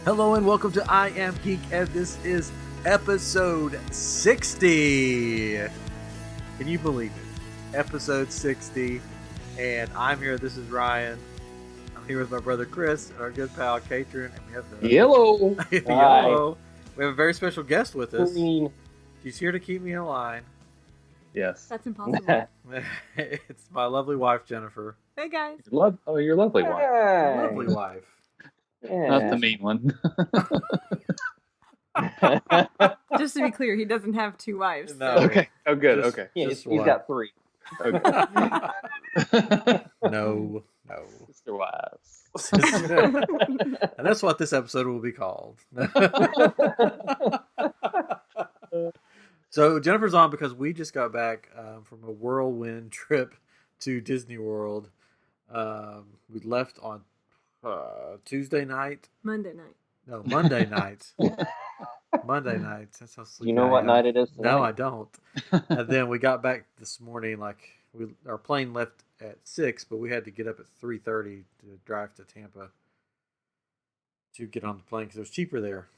Hello and welcome to I Am Geek, and this is episode 60. Can you believe it? Episode 60, and I'm here. This is Ryan. I'm here with my brother Chris and our good pal Katrin, and we have the Yellow. Yellow. We have a very special guest with us. Green. She's here to keep me in line. Yes. That's impossible. It's my lovely wife Jennifer. Hey guys. Your lovely one. My lovely wife. Yeah. Not the mean one. Just to be clear, he doesn't have two wives. No. So. Okay. Oh, good. Just- okay. just He's one. got 3. Okay. No. Sister wives. And that's what this episode will be called. So Jennifer's on because we just got back from a whirlwind trip to Disney World. We left on Tuesday night. Monday night. No, Monday night. Monday night. That's how sleepy You know I what am. night it is tonight? No, I don't. And then we got back this morning. Our plane left at 6, but we had to get up at 3:30 to drive to Tampa to get on the plane because it was cheaper there.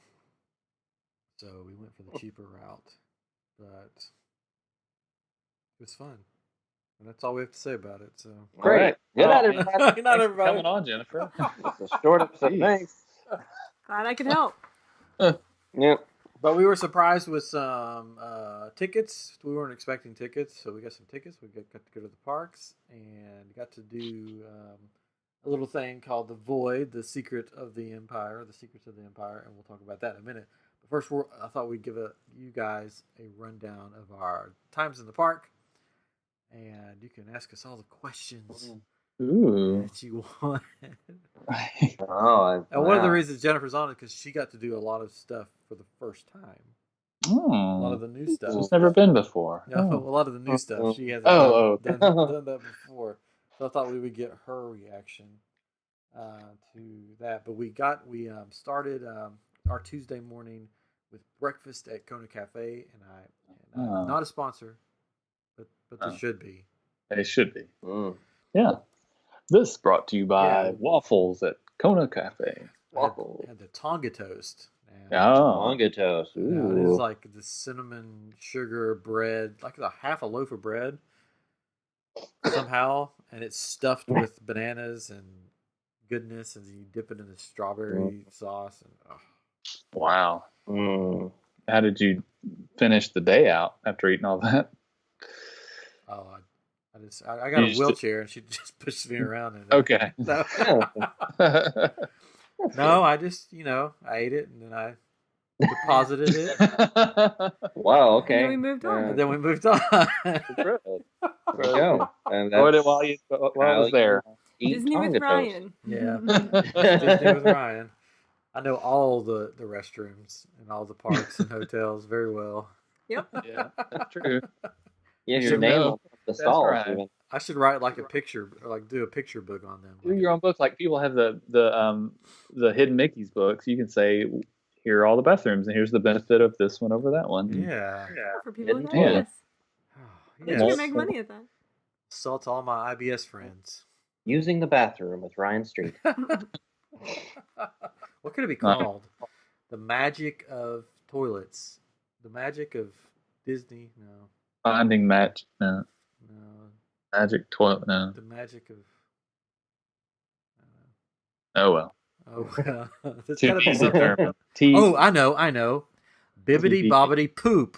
So we went for the cheaper route, but it was fun. And that's all we have to say about it. So Great. All right. Good night, Well, everybody. Good night, Thanks for everybody. coming on, Jennifer. It's a short episode. Jeez. Thanks. Glad I could help. Yep. But we were surprised with some tickets. We weren't expecting tickets, so we got some tickets. We got to go to the parks and got to do a little thing called TheVoid, the secret of the empire, the secrets of the empire, and we'll talk about that in a minute. But first, I thought we'd give you guys a rundown of our times in the park, and you can ask us all the questions Ooh. that you want. Oh, And one of the reasons Jennifer's on it because she got to do a lot of stuff for the first time. A lot of the new stuff. It's never been before. No, a lot of the new stuff. She hasn't Okay. done that before. So I thought we would get her reaction to that. But we started our Tuesday morning with breakfast at Kona Cafe, and not a sponsor, but they should be. It should be. Mm. Yeah. This brought to you by Yeah. Waffles at Kona Cafe. Waffle. And the Tonga toast. And, Oh. Manga toast. yeah, Ooh. it's like the cinnamon sugar bread, like half a loaf of bread somehow, and it's stuffed with bananas and goodness, and you dip it in the strawberry sauce. And Wow. Mm. How did you finish the day out after eating all that? I got You a just- wheelchair, and she just pushed me around. And Okay. No, Yeah. no, I just I ate it, and then I deposited it, Wow. And then Okay. we moved on. and then we moved on. There you go. And Enjoyed it that's while I how was there. you eat Disney Tonga with toast. Ryan. Yeah. Disney with Ryan. I know all the restrooms and all the parks and hotels very well. Yep. Yeah, that's true. Yeah, You your should name know. on the That's stalls right. even. I should write like a picture, or like do a picture book on them. Do your own books. Like people have the Hidden Mickey's books. You can say, here are all the bathrooms, and here's the benefit of this one over that one. Yeah. For people with Yeah. IBS. Yeah. You can make money at that. Sell to all my IBS friends. Using the bathroom with Ryan Street. What could it be called? The magic of toilets. The magic of Disney. No. Finding match. No. Magic toilet. No. The magic of. Oh well. Oh, well. There's To gotta be be something. determined. T. Oh, I know. Bibbidi-Bobbidi-Poop.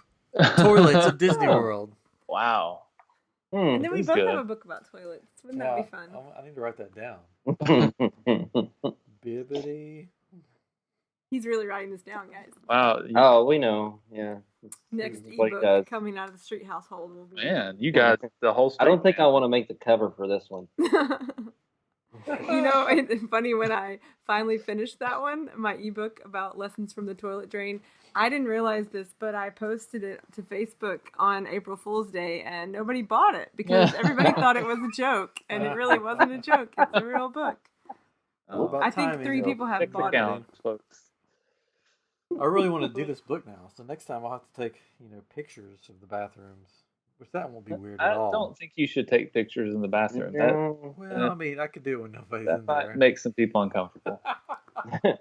Toilets of Disney World. Wow. And then we That's both good. have a book about toilets. Wouldn't that be fun? I need to write that down. Bibbidi. He's really writing this down, guys. Wow. Oh, we know. Yeah. Next What he ebook does. coming out of the street household will be. Man, you guys, the whole. I don't think street- I want to make the cover for this one. It's funny when I finally finished that one, my ebook about lessons from the toilet drain. I didn't realize this, but I posted it to Facebook on April Fool's Day, and nobody bought it because everybody thought it was a joke, and it really wasn't a joke. It's a real book. Oh, about I think time, 3 you know. people have Check the bought it. count, folks. I really want to do this book now. So next time I'll have to take, pictures of the bathrooms. Which that won't be weird I at all. don't think you should take pictures in the bathroom. That, No. Well, I mean, I could do it when nobody's in that might there. make some people uncomfortable. Well,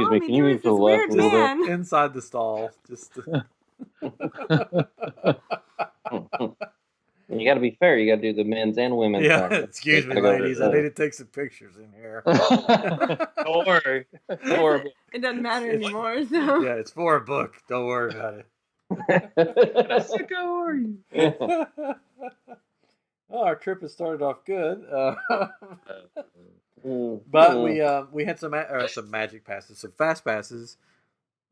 Excuse me, can you there move was to the this left a weird little bit? man. Inside the stall. Just You got to be fair. You got to do the men's and women's. yeah. practice. Excuse You me, gotta go to ladies. I need to take some pictures in here. Don't worry. Horrible. It doesn't matter anymore. So Yeah, it's for a book. Don't worry about it. How are you? Well, our trip has started off good, Mm, but mm. we had some magic passes, some fast passes.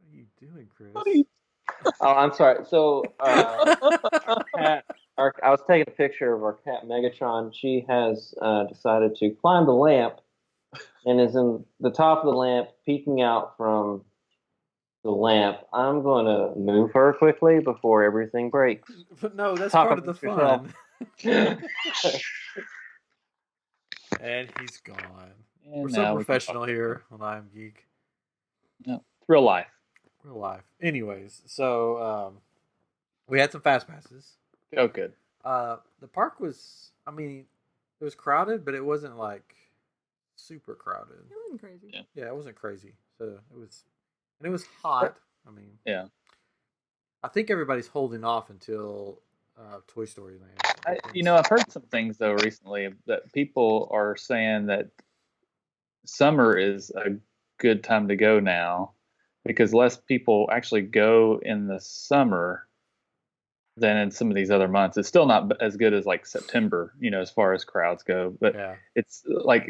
What are you doing, Chris? Oh, I'm sorry. So, our cat. I was taking a picture of our cat Megatron. She has decided to climb the lamp and is in the top of the lamp, peeking out from the lamp. I'm going to move her quickly before everything breaks. But no, that's Talk part of the amongst yourself. fun. And he's gone. And We're now so we can professional talk. here on iamGEEK. No, real life. Real life. Anyways, so we had some fast passes. Oh, good. The park was, I mean, it was crowded, but it wasn't like super crowded. it wasn't crazy. Yeah, it wasn't crazy. So it was hot. I mean, Yeah. I think everybody's holding off until Toy Story Land. I've heard some things though recently that people are saying that summer is a good time to go now because less people actually go in the summer than in some of these other months. It's still not as good as like September, as far as crowds go. But Yeah. it's like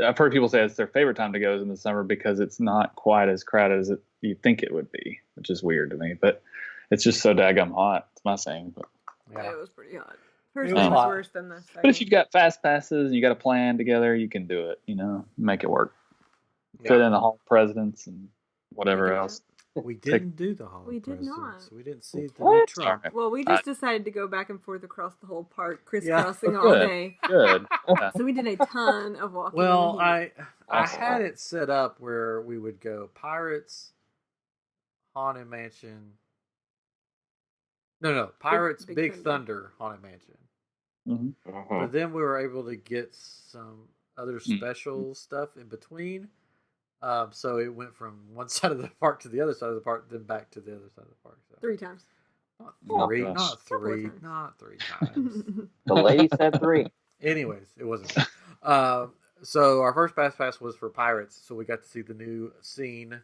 I've heard people say it's their favorite time to go is in the summer because it's not quite as crowded as you think it would be, which is weird to me. But it's just so daggum hot. It's my saying. But Yeah. It was pretty hot. First It one was was hot. worse than the second. But if you've got fast passes and you got a plan together, you can do it. Make it work. Fit in the Hall of Presidents and whatever Yeah. else. We didn't do the Hall of We did not. Presidents. We didn't see the new What? Trump. Sorry. Well, we just decided to go back and forth across the whole park, crisscrossing Yeah. all Good. day. Good. Yeah. So we did a ton of walking. Well, in the heat. I Awesome. had it set up where we would go Pirates, Haunted Mansion. No, Pirates, Big Big Thunder. Thunder, Haunted Mansion. Mhm. Mhm. But then we were able to get some other Mm. special stuff in between. So it went from one side of the park to the other side of the park, then back to the other side of the park. So 3 times. not Oh, three, gosh. not Couple of three, times. not 3 times. The lady said 3. Anyways, it wasn't. So our first fast pass was for Pirates, so we got to see the new scene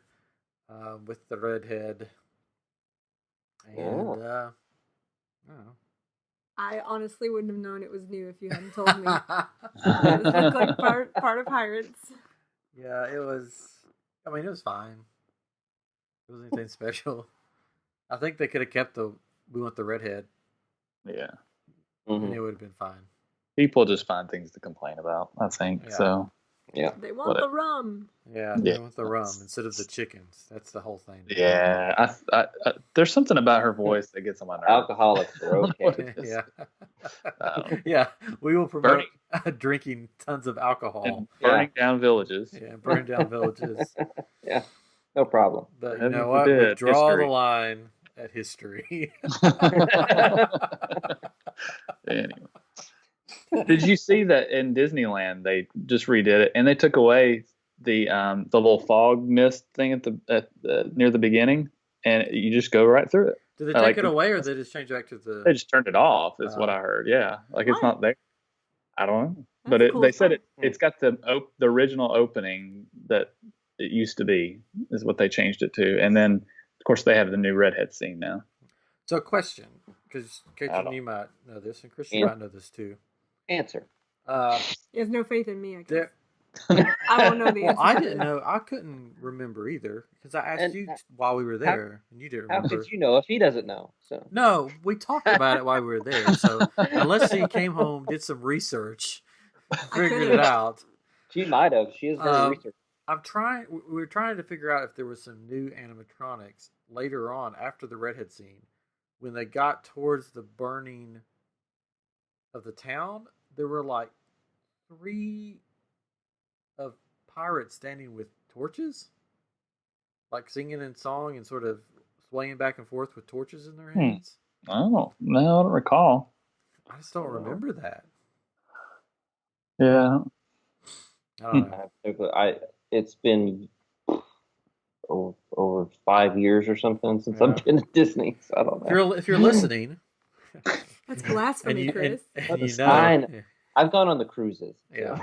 with the redhead, and I don't know. I honestly wouldn't have known it was new if you hadn't told me. It looked like part of Pirates. Yeah, it was. I mean, it was fine. It wasn't anything special. I think they could have kept we want the redhead, Yeah. and it would have been fine. People just find things to complain about, I think. Yeah. So, Yeah. They want Whatever. the rum. Yeah, Yeah. they want the rum instead of the chickens. That's the whole thing. yeah. I there's something about her voice that gets on my nerves. Alcoholics are okay. What it is. Yeah, Um, yeah. We will promote drinking tons of alcohol. and burning down villages. Yeah, burn down villages. Yeah, no problem. But you Heaven know what? forbid, We draw history. the line at history. Anyway. Did you see that in Disneyland they just redid it and they took away the little fog mist thing at the near the beginning and you just go right through it. Did they I take like it it. away, or did they just change it back to the? They just turned it off. Is what Oh. I heard. Yeah, like it's Why? not there. I don't know, That's but a cool they said spot. it's got the original opening that it used to be is what they changed it to, and then of course they have the new redhead scene now. So, question, because I Caitlin, don't- you might know this, and Christian Yeah. might know this too. Answer. He has no faith in me, I guess. There, I won't know the well, answer. I to didn't this. know. I couldn't remember either because I asked And you while we were there, and you didn't How remember. could you know if he doesn't know? So No, we talked about it while we were there. So unless he came home, did some research, figured it could've. out. she might have. She is very research. I'm trying. We were trying to figure out if there was some new animatronics later on after the redhead scene, when they got towards the burning of the town. There were like 3 of pirates standing with torches, like singing in song and sort of swaying back and forth with torches in their hands. Oh no, I don't recall. I just don't remember that. Yeah, I don't know. It's been over 5 years or something since Yeah. I've been at Disney. So I don't know. If you're listening, That's blasphemy, Chris. and you I know, know. I've gone on the cruises. yeah.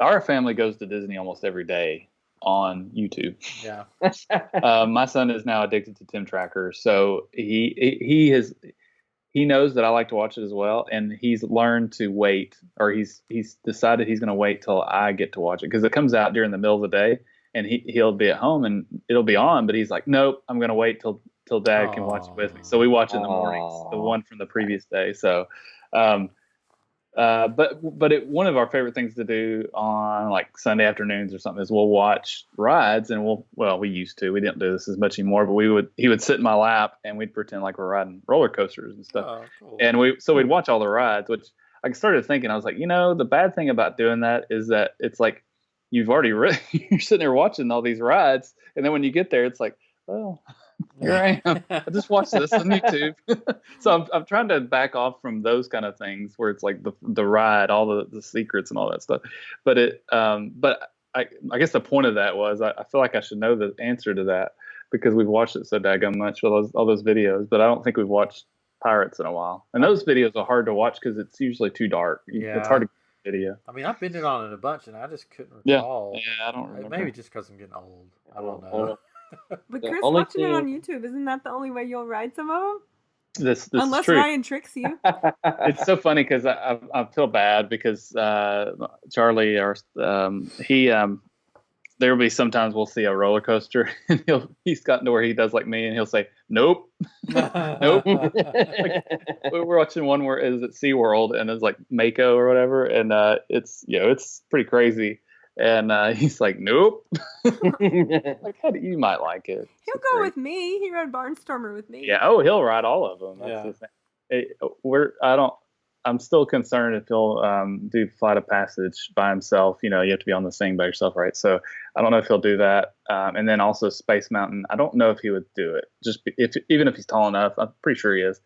Our family goes to Disney almost every day on YouTube. Yeah. My son is now addicted to Tim Tracker, so he knows that I like to watch it as well, and he's learned to wait, or he's decided he's going to wait till I get to watch it because it comes out during the middle of the day, and he'll be at home and it'll be on, but he's like, nope, I'm going to wait till Dad can watch it with me. So we watch it in the mornings, the one from the previous day. So, but one of our favorite things to do on like Sunday afternoons or something is we'll watch rides, and we used to. We didn't do this as much anymore, but he would sit in my lap and we'd pretend like we're riding roller coasters and stuff. Oh, cool. And we'd watch all the rides, which I started thinking, I was like, the bad thing about doing that is that it's like you've already you're sitting there watching all these rides, and then when you get there, it's like, well, here I am. I just watched this on YouTube. So I'm trying to back off from those kind of things where it's like the ride, all the secrets and all that stuff. But I guess the point of that was I feel like I should know the answer to that because we've watched it so daggone much, all those videos. But I don't think we've watched Pirates in a while. And those videos are hard to watch because it's usually too dark. Yeah. It's hard to get video. I mean, I've been in on it a bunch, and I just couldn't Yeah. recall. Yeah, I don't remember. Maybe just because I'm getting old. I don't know. But The Chris, only watching it on thing- YouTube, isn't that the only way you'll ride some of them? This Unless is true. Ryan tricks you. It's so funny because I feel bad because Charlie there will be sometimes we'll see a roller coaster and he's gotten to where he does like me and he'll say nope. Nope. We're watching one where it is at SeaWorld and it's like Mako or whatever, and it's pretty crazy, and he's like nope. Like you might like it. He'll It's go great. with me. He rode Barnstormer with me. Yeah. He'll ride all of them. That's the thing. I'm still concerned if he'll do Flight of Passage by himself. You have to be on this thing by yourself, right? So I don't know if he'll do that. And then also Space Mountain. I don't know if he would do it. Even if he's tall enough, I'm pretty sure he is.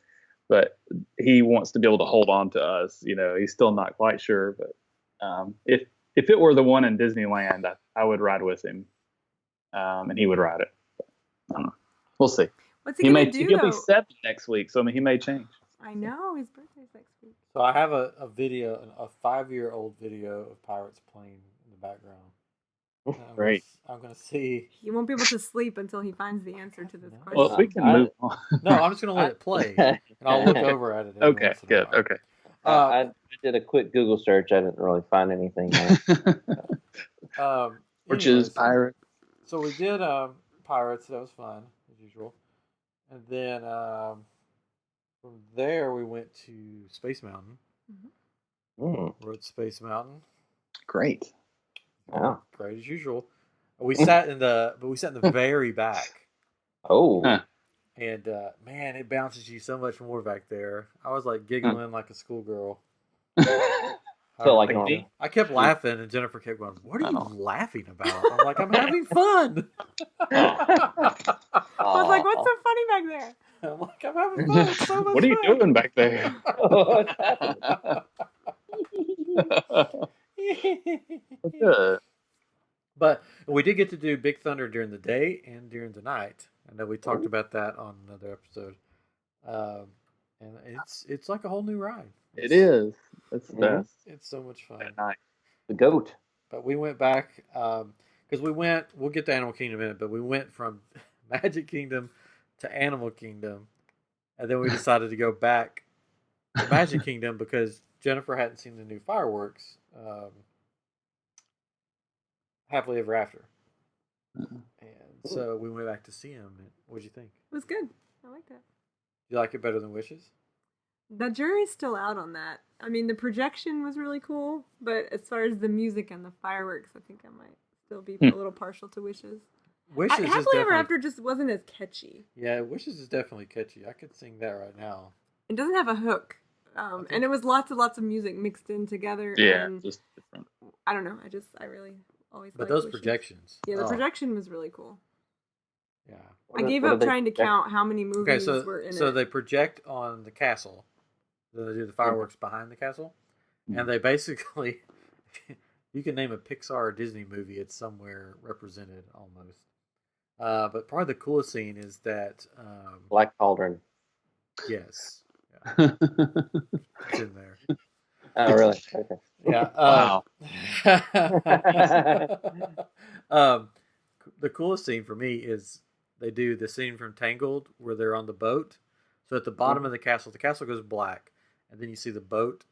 But he wants to be able to hold on to us. He's still not quite sure. But if it were the one in Disneyland, I would ride with him, and he would ride it. I don't know. We'll see. What's he gonna do He'll though? be 7 next week, so he may change. I know his birthday's next week. So I have a video, a 5-year-old video of pirates playing in the background. Great. I'm gonna see. He won't be able to sleep until he finds the answer to this question. Well, if we can move on. No, I'm just gonna let it play, and I'll look over at it. every Okay, once in a good. while. Okay. I did a quick Google search. I didn't really find anything there. Which anyways, is pirate. So we did pirates. That was fun as usual, and then from there we went to Space Mountain. Mm, Rode Space Mountain. Great. wow. Great as usual. We sat in the very back. Oh. Huh. And man, it bounces you so much more back there. I was like giggling like a schoolgirl. So like Like normal. me? I kept laughing, and Jennifer kept going, "What are you Oh. laughing about?" I'm like, "I'm having fun." I was like, what's so funny back there? I'm like, "I'm having fun. It's so much What are you fun." doing back there? What's happening? Good. But we did get to do Big Thunder during the day and during the night. I know we talked about that on another episode. And it's like a whole new ride. It is. It's the Mhm. best. It's so much fun. At night. The goat. But we went back because we'll get to Animal Kingdom in a minute, but we went from Magic Kingdom to Animal Kingdom, and then we decided to go back to Magic Kingdom because Jennifer hadn't seen the new fireworks, Happily Ever After. And so we went back to see them. What'd you think? It was good. I liked it. You like it better than Wishes? The jury's still out on that. I mean, the projection was really cool, but as far as the music and the fireworks, I think I might still be a little partial to Wishes. Wishes is Happily Ever definitely, After just wasn't as catchy. yeah, Wishes is definitely catchy. I could sing that right now. It doesn't have a hook. And it was lots of music mixed in together. Yeah, And just different. I don't know. I really always But liked those Wishes. projections. Yeah, the oh, projection was really cool. Yeah. I gave up trying to count how many Okay, movies were in so it. they project on the castle. Then they do the fireworks behind the castle, and they basically you can name a Pixar or Disney movie, it's somewhere represented almost. But probably the coolest scene is that Black Cauldron. yes, yeah, it's in there. Oh, really? Okay. Yeah. Wow. The coolest scene for me is they do the scene from Tangled where they're on the boat. So at the bottom of the castle goes black, and then you see the boat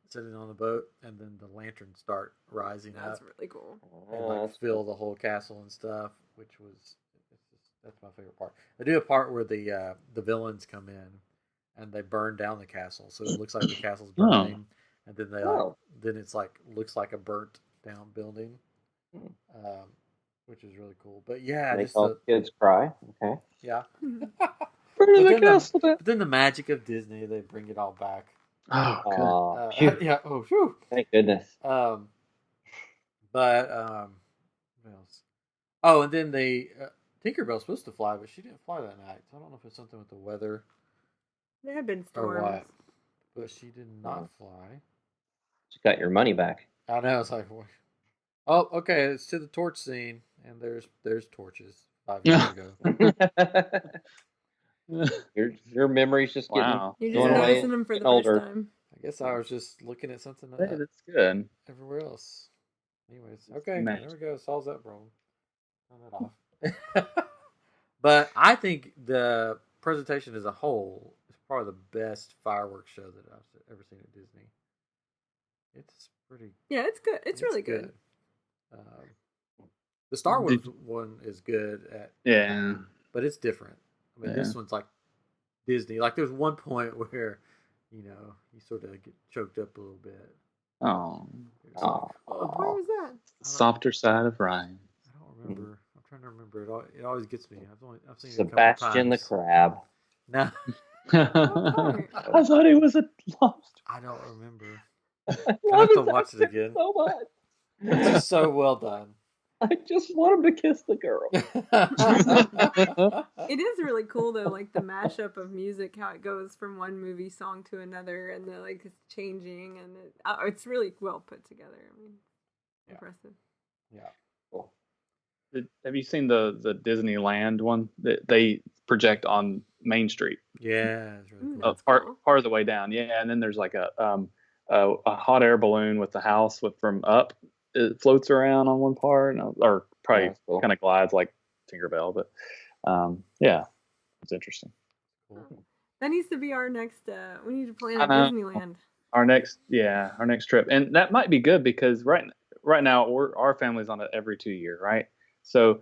sitting on the boat, and then the lanterns start rising up. That's really cool. And like fill the whole castle and stuff, which was that's my favorite part. They do a part where the villains come in and they burn down the castle, so it looks like the castle's burning, and then then it's like looks like a burnt down building, which is really cool. But yeah, Make all the kids cry. Okay. Yeah. Burning the castle down. But then the magic of Disney, they bring it all back. Oh, good. Yeah. Oh, phew. Thank goodness. But what else? Oh, and then Tinkerbell's supposed to fly, but she didn't fly that night. So I don't know if it's something with the weather There have been or storms. what. But she did not fly. You got your money back. I know. It's like, oh, okay. It's to the torch scene, and there's torches 5 years ago. Your memory's just getting Wow. You're going just away. noticing them for the older. first time. I guess I was just looking at something Hey, that's good. everywhere else. Anyways, okay, Magic. there we go. Solves that problem. Turn that off. But I think the presentation as a whole is probably the best fireworks show that I've ever seen at Disney. It's pretty. Yeah, it's good. It's really good. The Star Wars one is good Yeah. but it's different. I mean, this one's like Disney. Like, there's one point where, you sort of get choked up a little bit. Oh. It's like, What part was that? Softer side of Ryan. I don't remember. I'm trying to remember. It always gets me. I've seen Sebastian it the a couple times. Crab. No, I thought he was a lobster. I don't remember. I I have to watch it again. so much. It's just so well done. I just want him to kiss the girl. It is really cool though, like the mashup of music, how it goes from one movie song to another, and it's changing, and it's really well put together. I mean, impressive. Yeah. Cool. Have you seen the Disneyland one that they project on Main Street? Yeah, it's really cool. That's part cool. of the way down. Yeah, and then there's like a hot air balloon with the house from up. It floats around on one part, or probably cool. kind of glides like Tinkerbell. But yeah, it's interesting. Cool. That needs to be our next. We need to plan I a know. Disneyland. Our next trip, and that might be good because right now our family's on it every 2 year, right? So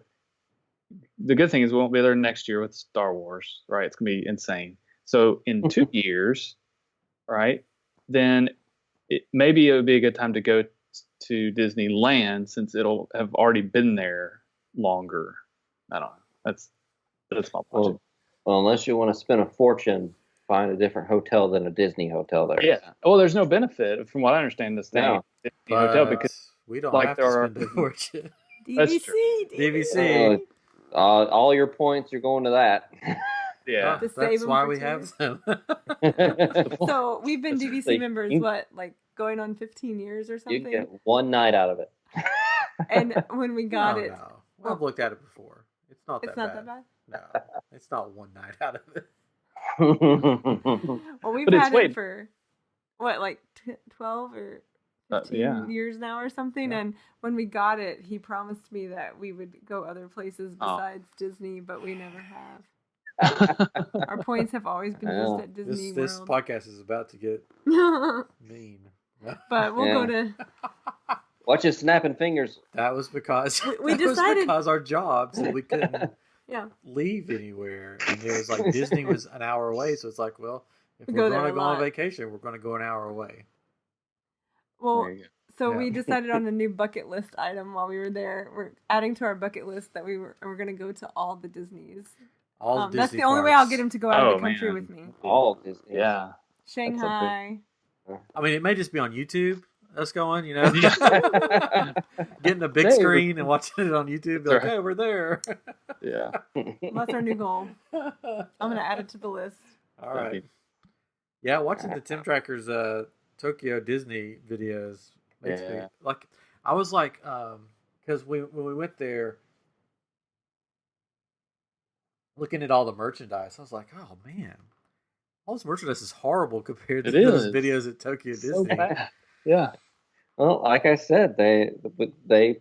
the good thing is we won't be there next year with Star Wars, right? It's gonna be insane. So in 2 years, right? Then maybe it would be a good time to go to Disneyland since it'll have already been there longer. I don't know. That's my point. Well, unless you want to spend a fortune, find a different hotel than a Disney hotel there. Yeah. Well, there's no benefit from what I understand this thing. No. Disney hotel because we don't like have there to are- spend a fortune. That's DVC. DVC. All your points are going to that. yeah. To save That's them why for we 2 have years. them. So we've been That's DVC like- members, like going on 15 years or You something. can get one night out of it. And when we got it, No. Well, I've looked at it before. It's not that it's not bad. that bad. No, it's not one night out of it. Well, we've But it's had wait- it for what, like 12 or 15 yeah. years now or something. Yeah. And when we got it, he promised me that we would go other places besides Disney, but we never have. Our points have always been used at Disney This World. podcast is about to get mean. But we'll go to. Watch his snapping fingers. That was because We that was decided- because our jobs and we couldn't Yeah. leave anywhere, and it was like Disney was an hour away, so it's like, well, if We we're go there going a to go on lot. vacation, we're going to go an hour away. Well, There you go. so Yeah. we decided on a new bucket list item while we were there. We're adding to our bucket list that we're going to go to all the Disneys. All Disney That's the only way I'll parks. get him to go out of Oh, the country man. with me. All Disney. Yeah. Shanghai. I mean, it may just be on YouTube. Us going, getting a big Hey, screen and watching it on YouTube. Be like, Right. hey, we're there. Yeah. That's our new goal. I'm going to add it to the list. All right. Yeah, watching the Tim Tracker's Tokyo Disney videos makes me Yeah. like. I was like, because when we went there, looking at all the merchandise, I was like, oh man, all this merchandise is horrible compared to those videos at Tokyo So Disney. bad. Yeah. Well, like I said, they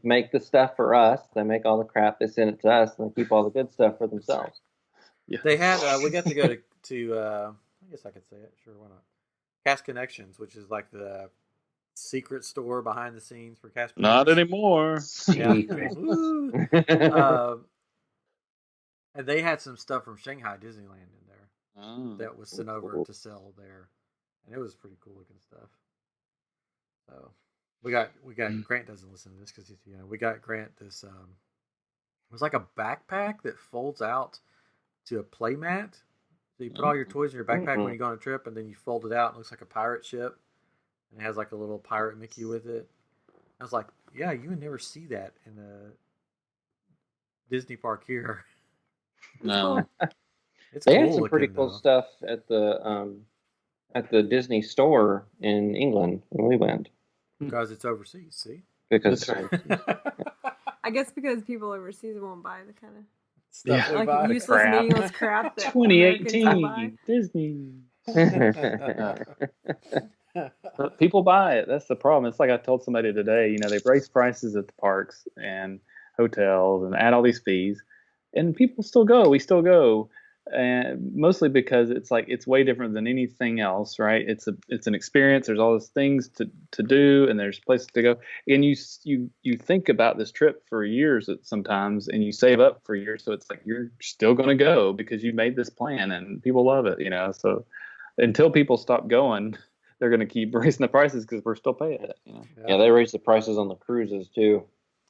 make the stuff for us. They make all the crap. They send it to us, and they keep all the good stuff for themselves. Yeah. They had we got to go to I guess I could say it. Sure, why not? Cast Connections, which is like the secret store behind the scenes for cast members. Not anymore. Yeah. And they had some stuff from Shanghai Disneyland in there that was sent over to sell there, and it was pretty cool looking stuff. So we got Grant doesn't listen to this because we got Grant this it was like a backpack that folds out to a play mat. So you put all your toys in your backpack when you go on a trip, and then you fold it out. And it looks like a pirate ship, and it has like a little pirate Mickey with it. I was like, yeah, you would never see that in a Disney park here. No. It's They cool had some pretty looking, cool though. stuff at the Disney store in England when we went. Because it's overseas, see? Because I guess because people overseas won't buy the kind of Stuff we buy. like useless, crap. meaningless crap that Americans will buy. 2018 Disney. But people buy it. That's the problem. It's like I told somebody today, they've raised prices at the parks and hotels and add all these fees, and people still go. We still go, and mostly because it's way different than anything else, right? It's an experience. There's all these things to do, and there's places to go. And you think about this trip for years sometimes, and you save up for years, so it's like you're still going to go because you made this plan, and people love it, So until people stop going, they're going to keep raising the prices because we're still paying it. Yeah, they raised the prices on the cruises too.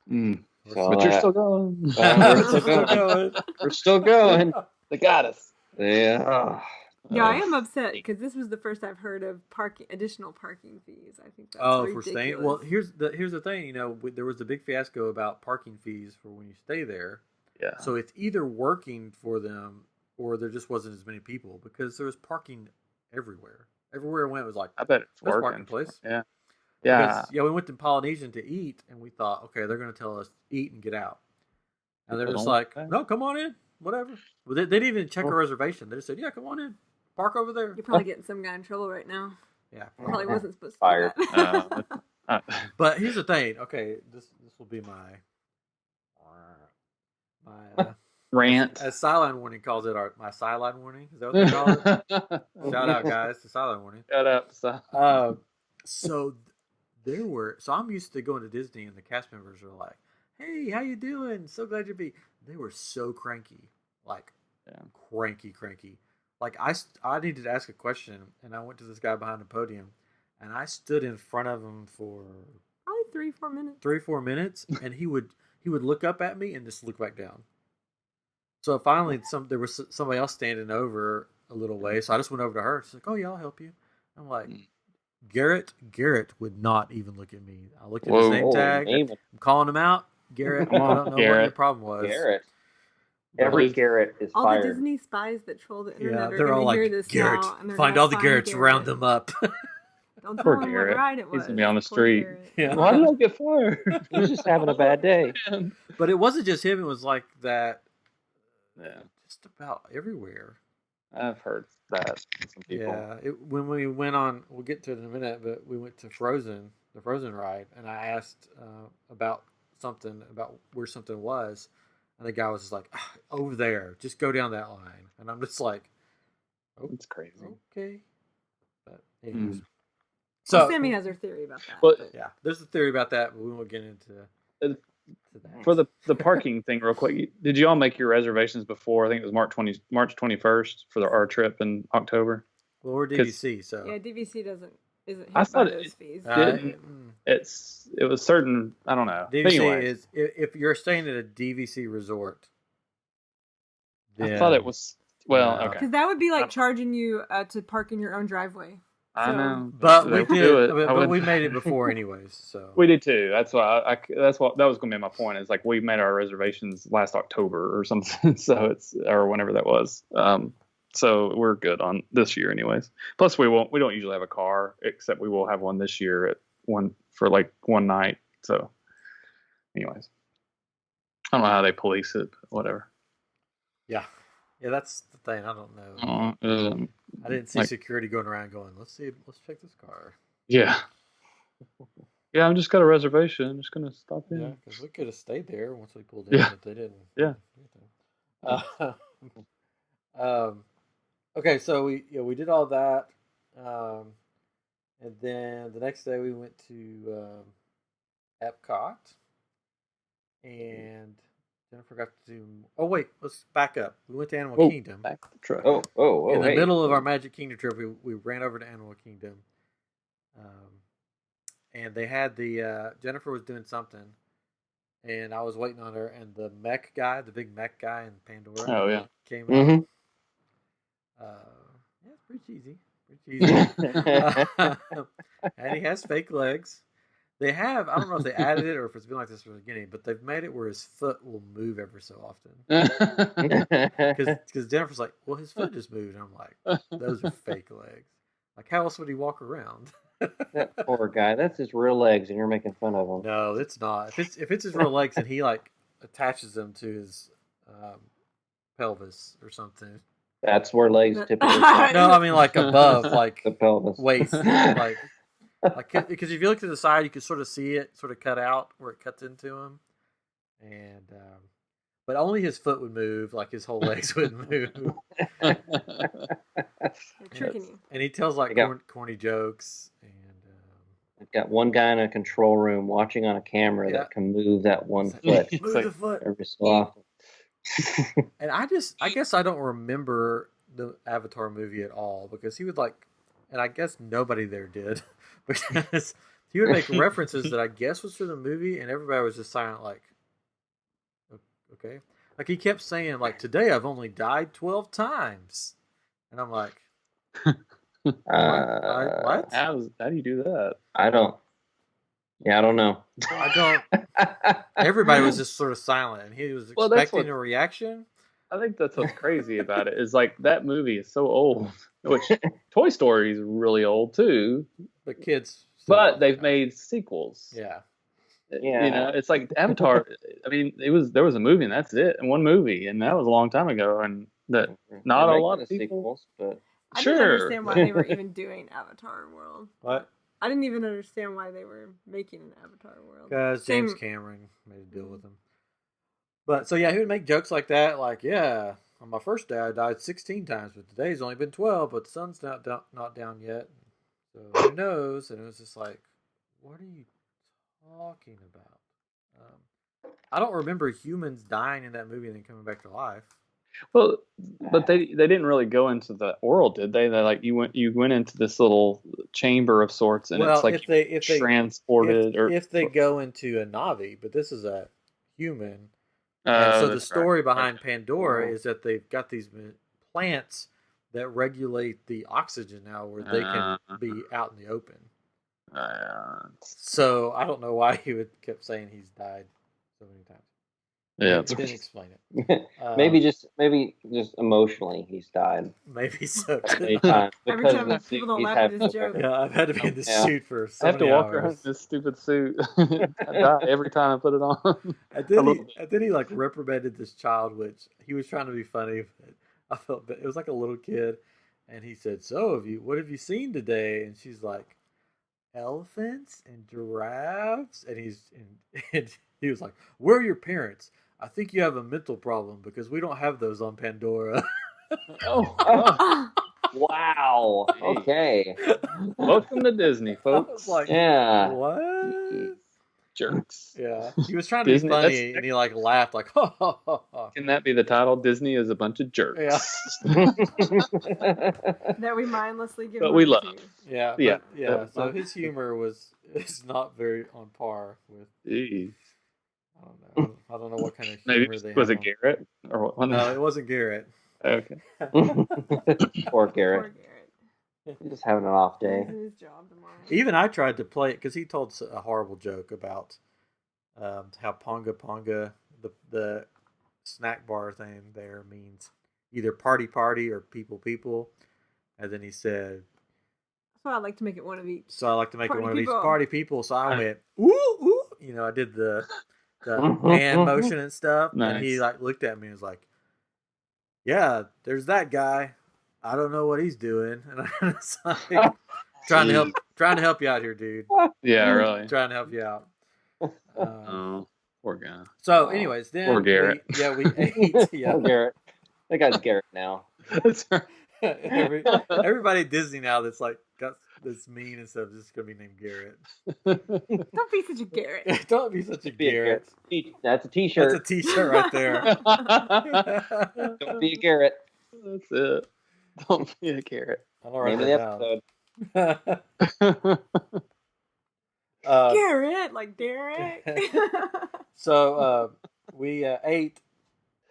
So But you're still going. we're still going. We're still going. They got us. Yeah. Yeah, I am upset because this was the first I've heard of additional parking fees. I think that's for ridiculous. staying. Well, here's the thing. There was a big fiasco about parking fees for when you stay there. Yeah. So it's either working for them or there just wasn't as many people because there was parking everywhere. Everywhere I went was like, I bet it's "That's working. parking place." Yeah. Yeah. Because, we went to Polynesian to eat, and we thought, okay, they're going to tell us eat and get out. And they're People just don't like, like that. no, come on in, whatever. Well, they didn't even check a reservation. They just said, yeah, come on in, park over there. You're probably getting some guy in trouble right now. Yeah, Probably wasn't supposed to Fired. do that. But here's the thing. Okay, this will be my Rant. as Sideline Warning calls it, my sideline warning. Is that what they call it? Shout out, guys, to Sideline Warning. Shut up. So I'm used to going to Disney, and the cast members are like, "Hey, how you doing? So glad you're be." They were so cranky, cranky. Like I needed to ask a question, and I went to this guy behind the podium, and I stood in front of him for Probably 3-4 minutes. 3-4 minutes, and he would look up at me and just look back down. So finally, there was somebody else standing over a little way, so I just went over to her. She's like, "Oh yeah, I'll help you." I'm like, Garrett would not even look at me. I looked at his name tag. I'm calling him out. Garrett, I don't know what your problem was. Garrett. Every Garrett is all fired. the Disney spies that troll the internet are they're all going to like, hear this Garrett, now. And they're find gonna all the find Garretts, Garrett. round them up. Don't Poor tell them Garrett. what ride it was. He's going to be on the Poor street. Garrett. Yeah. Why did I get fired? He's just having a bad day. But it wasn't just him. It was like that Yeah. just about everywhere. I've heard that from some people. Yeah. When we went on, we'll get to it in a minute, but we went to the Frozen ride, and I asked about where something was, and the guy was just like, over there, just go down that line. And I'm just like, oh, It's crazy. okay. But anyways. So Sammy has her theory about that. But yeah, there's a theory about that, but we won't get into that. for the parking thing, real quick, did you all make your reservations before? I think it was March 21st for our trip in October. Well, we're DVC, so Yeah, DVC isn't hit I by thought those fees. It was certain. I don't know. But DVC anyway, is if you're staying at a DVC resort. I thought it was No. okay. Because that would be like charging you to park in your own driveway. I know, But they we do did. it. But we made it before, anyways. So We did too. That's why. That was going to be my point. Is like we made our reservations last October or something. So or whenever that was. So we're good on this year, anyways. Plus, we don't usually have a car, except we will have one this year for one night. So anyways, I don't know how they police it, but whatever. Yeah, that's the thing. I don't know. I didn't see security going around going, let's check this car. Yeah. Yeah, I'm just got a reservation. I'm just gonna stop in. Yeah, because we could have stayed there once we pulled in, but they didn't. Yeah. Okay, so we did all that, and then the next day we went to Epcot, and Jennifer got to do. Oh wait, let's back up. We went to Animal Kingdom. Back to the truck. In the middle of our Magic Kingdom trip, we ran over to Animal Kingdom. And they had Jennifer was doing something, and I was waiting on her, and the mech guy, the big mech guy in Pandora, came out. Yeah, it's pretty cheesy. And he has fake legs. They have, I don't know if they added it or if it's been like this from the beginning, but they've made it where his foot will move every so often. Because Jennifer's like, well, his foot just moved. And I'm like, those are fake legs. Like, how else would he walk around? That poor guy. That's his real legs, and you're making fun of him. No, it's not. If it's his real legs, and he like attaches them to his pelvis or something. That's where legs typically. No, I mean like above, like the pelvis, waist, like because if you look to the side, you can sort of see it sort of cut out where it cuts into him, and but only his foot would move, like his whole legs wouldn't move. They're tricking you. And he tells like corny jokes. And I've got one guy in a control room watching on a camera that can move that one foot. Move the foot every so often. And I guess I don't remember the Avatar movie at all because he would like, and I guess nobody there did, because he would make references that I guess was for the movie, and everybody was just silent, like, okay. Like he kept saying, like, today I've only died 12 times, and I'm like, what? How do you do that? I don't know. I don't. Everybody was just sort of silent, and he was expecting a reaction. I think that's what's crazy about it is like that movie is so old, which Toy Story is really old too. But kids. But they've made sequels. Yeah. Yeah. You know, it's like Avatar. I mean, there was a movie and that's it, and one movie, and that was a long time ago, and that not a lot of people. Sequels, but I didn't understand why they were even doing Avatar World. What? I didn't even understand why they were making an Avatar World. Because James Cameron made a deal with them. But so yeah, he would make jokes like that, like, yeah, on my first day I died 16 times, but today's only been 12, but the sun's not down yet. So who knows? And it was just like, what are you talking about? I don't remember humans dying in that movie and then coming back to life. Well, but they didn't really go into the world, did they? They like you went into this little chamber of sorts, and it's like if they transported, if they go into a Navi, but this is a human. And so the story behind Pandora is that they've got these plants that regulate the oxygen now, where they can be out in the open. So I don't know why he kept saying he's died so many times. Yeah, he didn't explain it. maybe just emotionally he's died. Maybe so. Every time people don't laugh at his joke. Yeah, I've had to be in this suit for so many hours. I have to walk around in this stupid suit. I die every time I put it on. And then he like reprimanded this child, which he was trying to be funny, but I felt it was like a little kid, and he said, "So what have you seen today?" And she's like, "Elephants and giraffes," and he was like, "Where are your parents? I think you have a mental problem because we don't have those on Pandora." Wow. Okay. Welcome to Disney, folks. I was like, yeah. What? Jerks. Yeah. He was trying to be funny, and he like laughed like, ha, ha, ha, ha. Can that be the title? Disney is a bunch of jerks. Yeah. That we mindlessly give. But we love. Yeah. So his humor is not very on par with. Jeez. I don't know what kind of humor Maybe they was have it Garrett or what? No, it wasn't Garrett. Okay. Poor Garrett. He's just having an off day. His job tomorrow. Even I tried to play it because he told a horrible joke about how Ponga, the snack bar thing there means either party or people. And then he said, "So I like to make it one of each." So I like to make it one of each people. party people. So I went, ooh, ooh. You know, I did the the hand motion and stuff. Nice. And he like looked at me and was like, "Yeah, there's that guy. I don't know what he's doing." And I was like, trying to help you out here, dude. Yeah, really. Trying to help you out. Oh, poor guy. So, anyways, then Poor Garrett. we ate. Yeah, Oh, Garrett. That guy's Garrett now. That's right. Everybody at Disney now that's mean and stuff is gonna be named Garrett. Don't be such a Garrett. Don't be such a Be a Garrett. That's a T-shirt. That's a T-shirt right there. Don't be a Garrett. That's it. Don't be a carrot. I'll write Name of the that episode. down. Garrett, like Derek. So we ate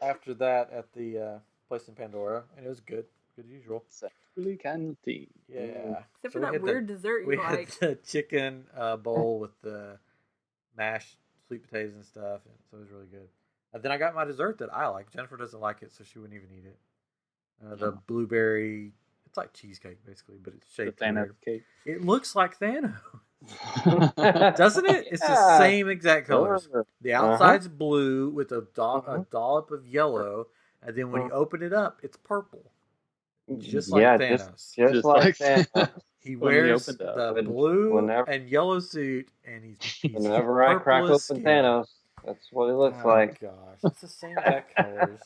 after that at the place in Pandora, and it was good as usual. Sexually canteen. Yeah. Except So for we that had weird dessert We you had like. the chicken bowl with the mashed sweet potatoes and stuff, and so it was really good. And then I got my dessert that I like. Jennifer doesn't like it, so she wouldn't even eat it. The blueberry, it's like cheesecake basically, but it's The shaped Thanos weird. cake. It looks like Thanos, doesn't it? It's the same exact colors. The outside's blue with a dollop of yellow, and then when you open it up, it's purple. Just like Thanos. Just like Thanos. He When he wears opened up. the blue Whenever- and yellow suit, and he's Whenever I crack purple open as skin. Thanos, that's what it looks Oh, like. gosh, it's the same exact colors.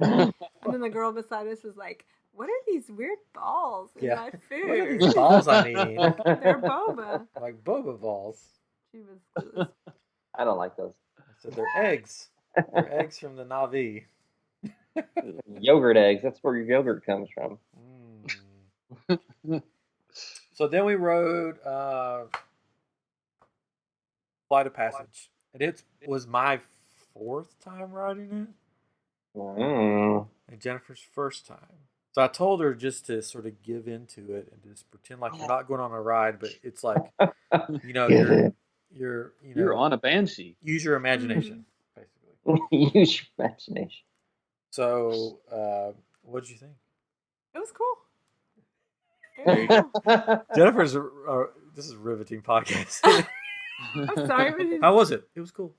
And then the girl beside us was like, "What are these weird balls in Yeah. my What are food?" these balls I'm eating? They're boba. Like boba balls. She was clueless. I don't like those. I said they're eggs. They're eggs from the Na'vi. Yogurt eggs. That's where your yogurt comes from. So then we rode Flight of Passage. And it was my 4th time riding it. And Jennifer's first time. So I told her just to sort of give into it and just pretend like you're not going on a ride, but it's like, you're on a banshee. use your imagination, basically. Use your imagination. So, what did you think? It was cool. It was cool. Jennifer's, this is a riveting podcast. I'm sorry, but How was it? It was cool.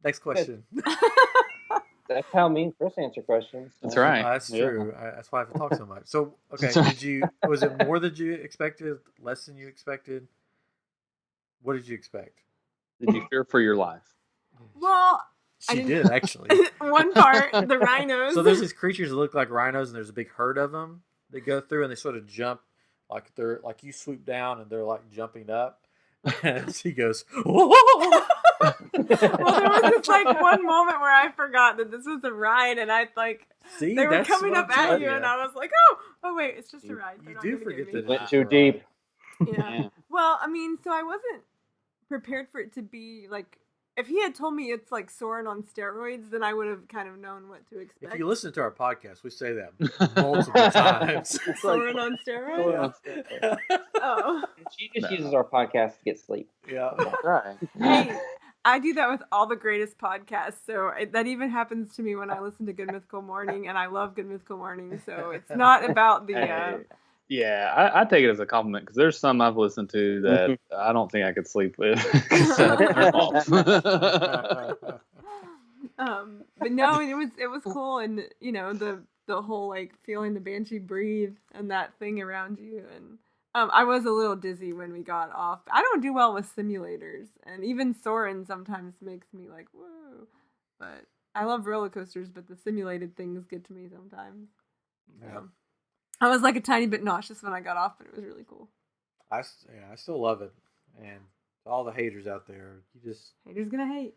Next question. That's how me and Chris answer questions. That's right. That's Yeah. true. That's why I have to talk so much. So, okay, was it more than you expected? Less than you expected? What did you expect? Did you fear for your life? well, I She didn't- did, actually. one part, the rhinos. So there's these creatures that look like rhinos, and there's a big herd of them. They go through, and they sort of jump, like they're like you swoop down, and they're like jumping up. And she goes, "Whoa!" Well, there was this like one moment where I forgot that this was a ride, and I like See, they were that's coming what up I'm at telling you, and I was like, oh wait, it's just a ride. They're You not do gonna forget get that me. it's Went too a deep. ride. Yeah. Well, I mean, so I wasn't prepared for it to be like. If he had told me it's like Soren on steroids, then I would have kind of known what to expect. If you listen to our podcast, we say that multiple times. Soren on steroids? Oh. She just uses our podcast to get sleep. Yeah. Right. Hey, I do that with all the greatest podcasts, so that even happens to me when I listen to Good Mythical Morning, and I love Good Mythical Morning, so it's not about the... Yeah, I take it as a compliment because there's some I've listened to that I don't think I could sleep with. So they're false. But no, it was cool, and you know the whole like feeling the banshee breathe and that thing around you, and I was a little dizzy when we got off. I don't do well with simulators, and even Soren sometimes makes me like whoa. But I love roller coasters, but the simulated things get to me sometimes. Yeah. So, I was like a tiny bit nauseous when I got off, but it was really cool. I still love it. And all the haters out there, you just Haters gonna hate.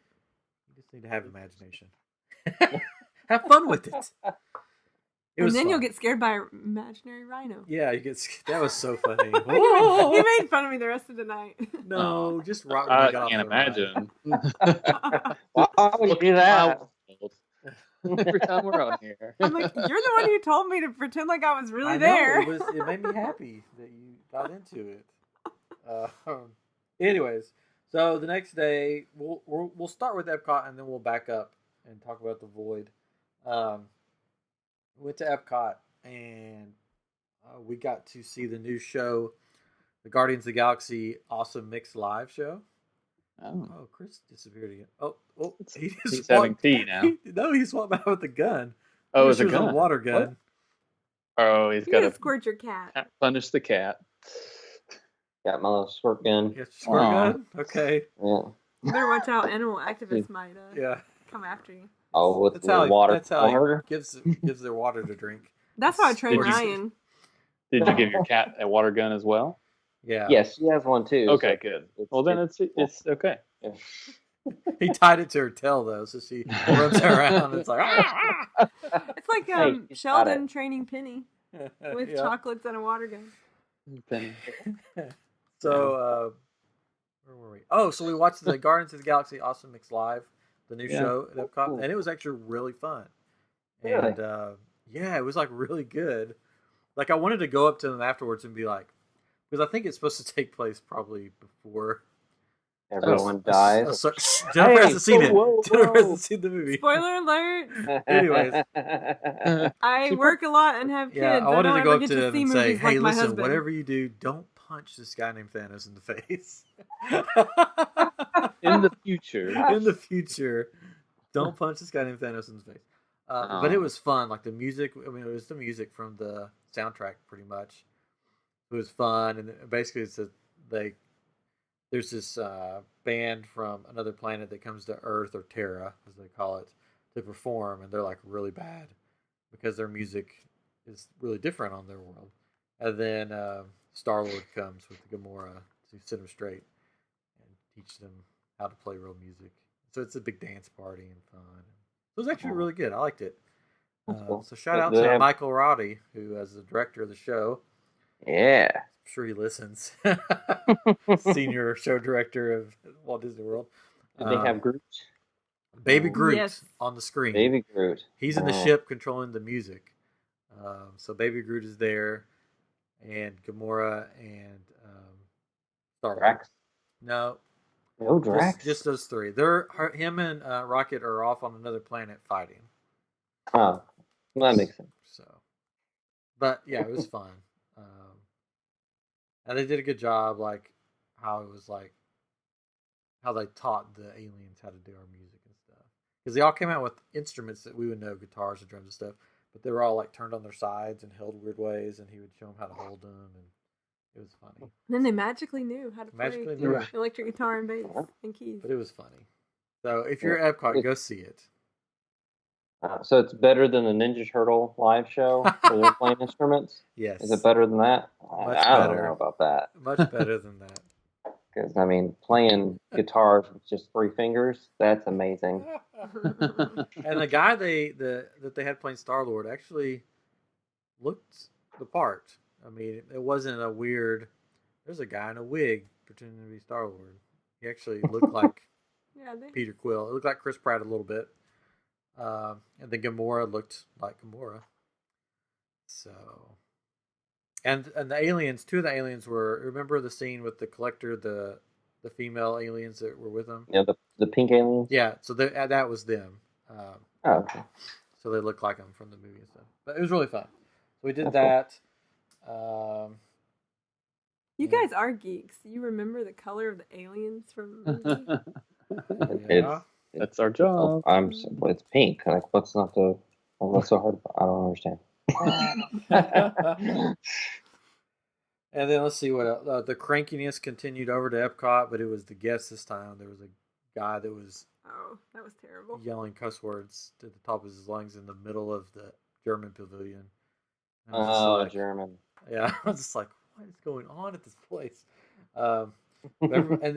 need to have imagination. Have fun with it. And then fun. you'll get scared by an imaginary rhino. Yeah, that was so funny. He made fun of me the rest of the night. No, just rock. I can't imagine. Why would you do that? Every time we're on here. I'm like, you're the one who told me to pretend like I was really I know, there. it made me happy that you got into it. Anyways, so the next day we'll start with Epcot and then we'll back up and talk about the Void. Went to Epcot and we got to see the new show, the Guardians of the Galaxy Awesome Mix Live show. Oh, Oh, Chris disappeared again. Oh, he just he's having walked. tea now. No, he swapped out with a gun. Oh, it's a It was a gun. water gun. Oh, he's You got gotta to squirt your cat. punish the cat. Got my little squirt gun. He has a squirt Aw. gun. Okay. Yeah. You better watch out. Animal activists might Yeah. come after you. Oh, with That's the how water. That's how water. he gives their water to drink. That's how I trained Did you- Ryan. Did you give your cat a water gun as well? Yeah. Yes, she has one too. Okay, so good. it's- Well, then it's- it's okay. He tied it to her tail though, so she runs around. And it's like, It's like Hey, she's got Sheldon training Penny with Yeah. chocolates and a water gun. Penny. So, where were we? Oh, so we watched the Guardians of the Galaxy Awesome Mix Live, the new Yeah. show at Epcot, Ooh. and it was actually really fun. Really? And yeah, it was like really good. Like I wanted to go up to them afterwards and be like, because I think it's supposed to take place probably before Everyone dies. Jennifer hasn't seen it. whoa, Jennifer whoa. hasn't seen the movie. Spoiler alert! Anyways. I She work a lot and have kids. Yeah, I wanted don't to ever go up get to them see and say, movies "Hey, like my listen, husband. whatever you do, don't punch this guy named Thanos in the face." In the future. In the future, don't punch this guy named Thanos in the face. But it was fun. Like the music, I mean, it was the music from the soundtrack, pretty much. It was fun, and basically, there's this band from another planet that comes to Earth, or Terra, as they call it, to perform, and they're like really bad because their music is really different on their world. And then Star-Lord comes with Gamora to set them straight and teach them how to play real music. So it's a big dance party and fun. It was actually really good. I liked it. Cool. So shout out Do they to have- Michael Roddy, who is the director of the show. Yeah. I'm sure he listens. Senior show director of Walt Disney World. Did they have groups? Baby Groot Yes. on the screen. Baby Groot. He's in the Oh. ship controlling the music. So Baby Groot is there, and Gamora and Star-Lord. Drax. No, No Drax. just those three. Him and Rocket are off on another planet fighting. Oh, well, that makes sense. So, but yeah, it was fun. And they did a good job, like how it was like how they taught the aliens how to do our music and stuff. Because they all came out with instruments that we would know, guitars and drums and stuff, but they were all like turned on their sides and held weird ways, and he would show them how to hold them, and it was funny. And then they magically knew how to Magically play knew. electric guitar and bass and keys. But it was funny. So if you're at Epcot, go see it. So it's better than the Ninja Turtle live show where they're playing instruments? Yes. Is it better than that? Much I don't better. know about that. Much better than that. Because, I mean, playing guitars with just 3 fingers, that's amazing. And the guy that they had playing Star-Lord actually looked the part. I mean, it wasn't a weird. There's a guy in a wig pretending to be Star-Lord. He actually looked like Yeah, they, Peter Quill. It looked like Chris Pratt a little bit. And then Gamora looked like Gamora. So, and the aliens, 2 of the aliens were. Remember the scene with the Collector, the female aliens that were with him? Yeah, the pink aliens? Yeah, so that was them. Oh, okay. So they look like them from the movie and stuff. But it was really fun. So we did That's that. you guys are geeks. You remember the color of the aliens from the movie? Yeah. That's our job. It's pink. Like, what's not the. What's so hard? I don't understand. And then let's see what else. The crankiness continued over to Epcot, but it was the guests this time. There was a guy that was Oh, that was terrible. yelling cuss words to the top of his lungs in the middle of the German pavilion. And I was just like, German. yeah, I was just like, what is going on at this place? And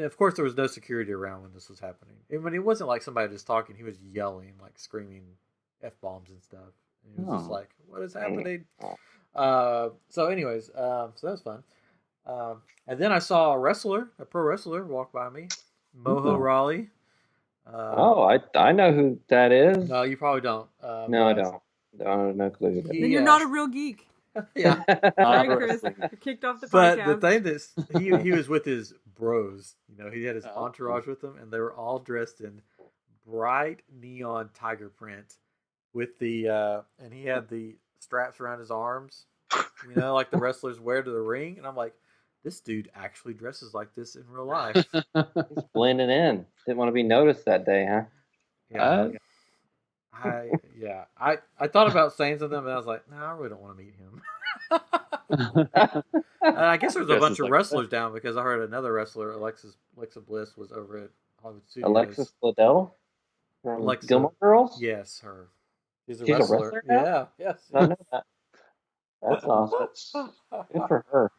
of course, there was no security around when this was happening. And when it wasn't like somebody just talking, he was yelling, like screaming f-bombs and stuff. And it was just Oh. like, what is happening? Oh. So anyways, so that was fun. And then I saw a pro wrestler, walk by me, Moho Ooh. Rawley. I know who that is. No, you probably don't. No, I but don't. I don't know who that is. Then you're not a real geek. Yeah. Sorry, Chris. You're kicked off the But podcast. the thing that's he was with his bros. You know, he had his Oh. entourage with him, and they were all dressed in bright neon tiger print with the and he had the straps around his arms. You know, like the wrestlers wear to the ring. And I'm like, this dude actually dresses like this in real life. He's blending in. Didn't want to be noticed that day, huh? Yeah. I thought about saying something, but I was like, no, I really don't want to meet him. And I guess there's a bunch of wrestlers down because I heard another wrestler, Alexa Bliss, was over at Hollywood Studios. Alexis Bledel from Gilmore Girls? Yes, her. She's a She's wrestler. a wrestler now? Yeah, yes. I know that. That's awesome. Good for her.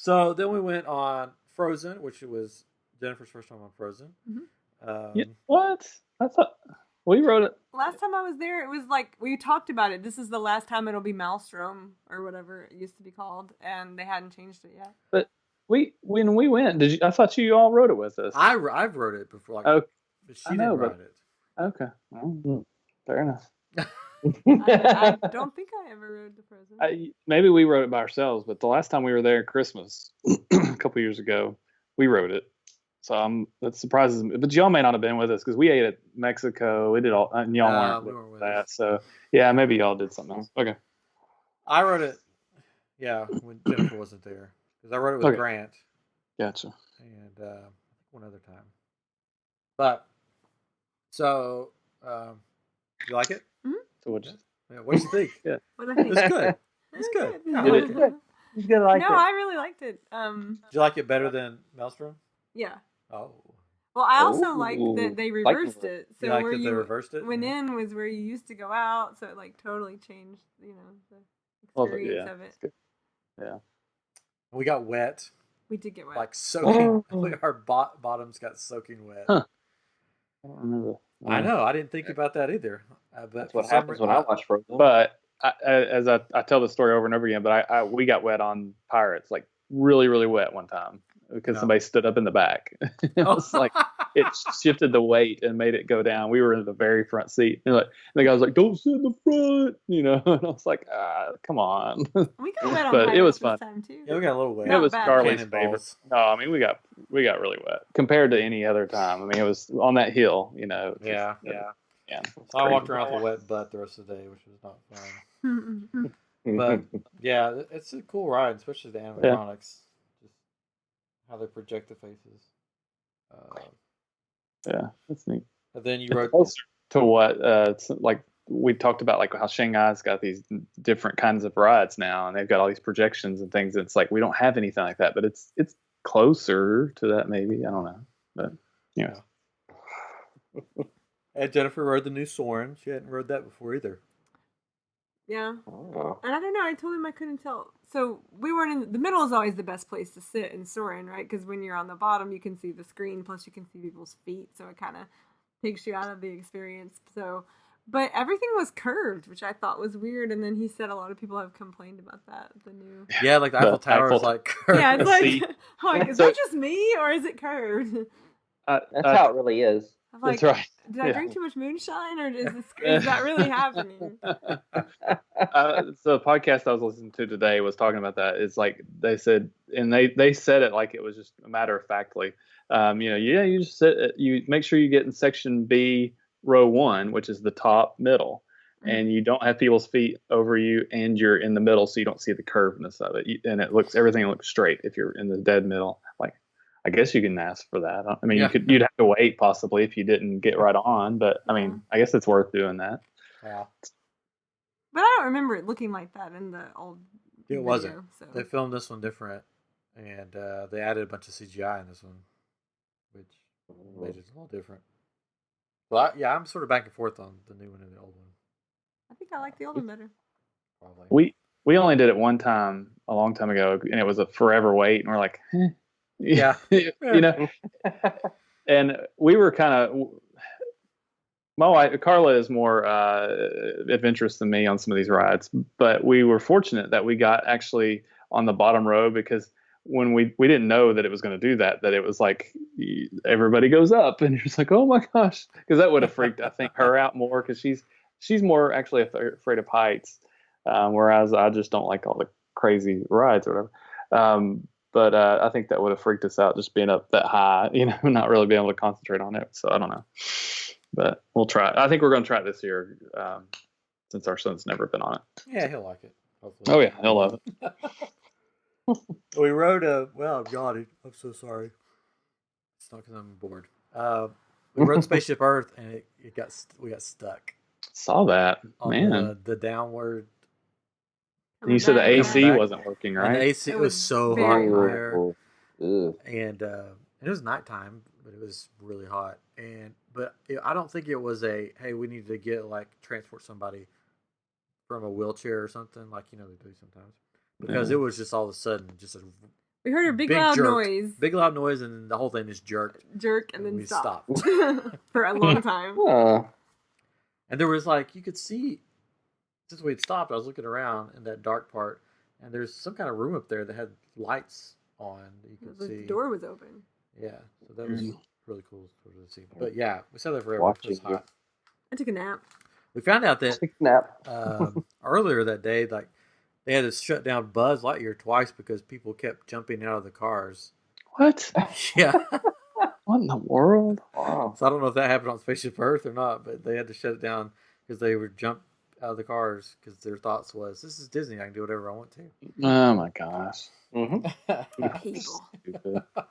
So then we went on Frozen, which was Jennifer's first time on Frozen. Mm-hmm. What? I thought we wrote it. Last time I was there, it was like we talked about it. This is the last time it'll be Maelstrom or whatever it used to be called, and they hadn't changed it yet. But when we went, did you? I thought you all wrote it with us. I've wrote it before, but she didn't write it. Okay, well, fair enough. I don't think I ever rode the Frozen. Maybe we wrote it by ourselves, but the last time we were there at Christmas, a couple years ago, we wrote it. So that surprises me. But y'all may not have been with us because we ate at Mexico. We did all, and y'all weren't with that. So yeah, maybe y'all did something else. Okay. I wrote it. Yeah, when Jennifer wasn't there, because I wrote it with Grant. Gotcha. And one other time. But so, you like it? Mm-hmm. So what? Yeah, what do you think? What It's good. It's good. Yeah, Did it? good. He's gonna like it. I really liked it. Did you like it better than Maelstrom? Yeah. Oh. Well, I also liked that they reversed it. So you liked where that they reversed it? went in was where you used to go out, so it like totally changed, the experience of it. Yeah. We got wet. We did get wet. Like soaking. Our bottoms got soaking wet. Huh. I don't remember. I know. I didn't think about that either. But That's what happens when I watch Frozen. But as I tell the story over and over again, but we got wet on Pirates, like really, really wet one time because somebody stood up in the back. It was like it shifted the weight and made it go down. We were in the very front seat, and the guy was like, "Don't sit in the front," and I was like, "Come on." We got wet on but Pirates it was this fun. time too. Yeah, we got a little wet. It was bad. Charlie's favorite. No, I mean we got really wet compared to any other time. I mean it was on that hill, Yeah. So I walked around with a wet butt the rest of the day, which was not fun. But yeah, it's a cool ride, especially the animatronics. Just how they project the faces. Yeah, that's neat. And then you wrote to what it's like we talked about, like how Shanghai's got these different kinds of rides now, and they've got all these projections and things. It's like we don't have anything like that, but it's closer to that maybe. I don't know, but yeah. And Jennifer rode the new Soarin'. She hadn't rode that before either. Yeah. Oh. And I don't know. I told him I couldn't tell. So we weren't in the middle. Is always the best place to sit in Soarin', right? Because when you're on the bottom, you can see the screen. Plus, you can see people's feet, so it kind of takes you out of the experience. So, but everything was curved, which I thought was weird. And then he said a lot of people have complained about that. The new. Yeah, like the Eiffel Tower is like curved. Yeah, it's like, I'm like, is that just me or is it curved? That's how it really is. I'm like, that's right. Did I drink too much moonshine, or is that really happening? So the podcast I was listening to today was talking about that. It's like they said, and they said it like it was just a matter of factly. You just you make sure you get in section B, row 1, which is the top middle, and you don't have people's feet over you, and you're in the middle, so you don't see the curvedness of it, and everything looks straight if you're in the dead middle. Like, I guess you can ask for that. I mean, you'd have to wait possibly if you didn't get right on, but I mean, I guess it's worth doing that. Yeah. But I don't remember it looking like that in the old video. It wasn't. So. They filmed this one different, and they added a bunch of CGI in this one, which made it a little different. Well, I'm sort of back and forth on the new one and the old one. I think I like the old one better. Probably. We only did it one time a long time ago, and it was a forever wait, and we're like, Yeah. And we were kind of, my wife Carla is more adventurous than me on some of these rides, but we were fortunate that we got actually on the bottom row, because when we didn't know that it was going to do that it was like everybody goes up, and you're just like, oh my gosh, because that would have freaked I think her out more, because she's more actually afraid of heights, whereas I just don't like all the crazy rides or whatever. But I think that would have freaked us out, just being up that high, not really being able to concentrate on it. So I don't know, but we'll try it. I think we're going to try it this year, since our son's never been on it. Yeah, he'll like it. Hopefully. Oh yeah, he'll love it. We rode well, God, I'm so sorry. It's not because I'm bored. We rode Spaceship Earth, and we got stuck Saw that, on man. the downward. And you said the AC back. wasn't working, And the right? AC was so hot in there, Ugh. and it was nighttime, but it was really hot. I don't think it was hey, we need to get transport somebody from a wheelchair or something like they do sometimes, because it was just all of a sudden just a We heard a big loud big loud noise, and then the whole thing just jerked, and then we stopped for a long time. And there was you could see since we had stopped. I was looking around in that dark part, and there's some kind of room up there that had lights on that you could see. The door was open. Yeah, so that was really cool to see. But yeah, we sat there forever. It was hot. I took a nap. We found out that earlier that day, they had to shut down Buzz Lightyear twice because people kept jumping out of the cars. What? Yeah. What in the world? Wow. So I don't know if that happened on Spaceship Earth or not, but they had to shut it down because they would jump out of the cars because their thoughts was, this is Disney, I can do whatever I want to. Oh my gosh.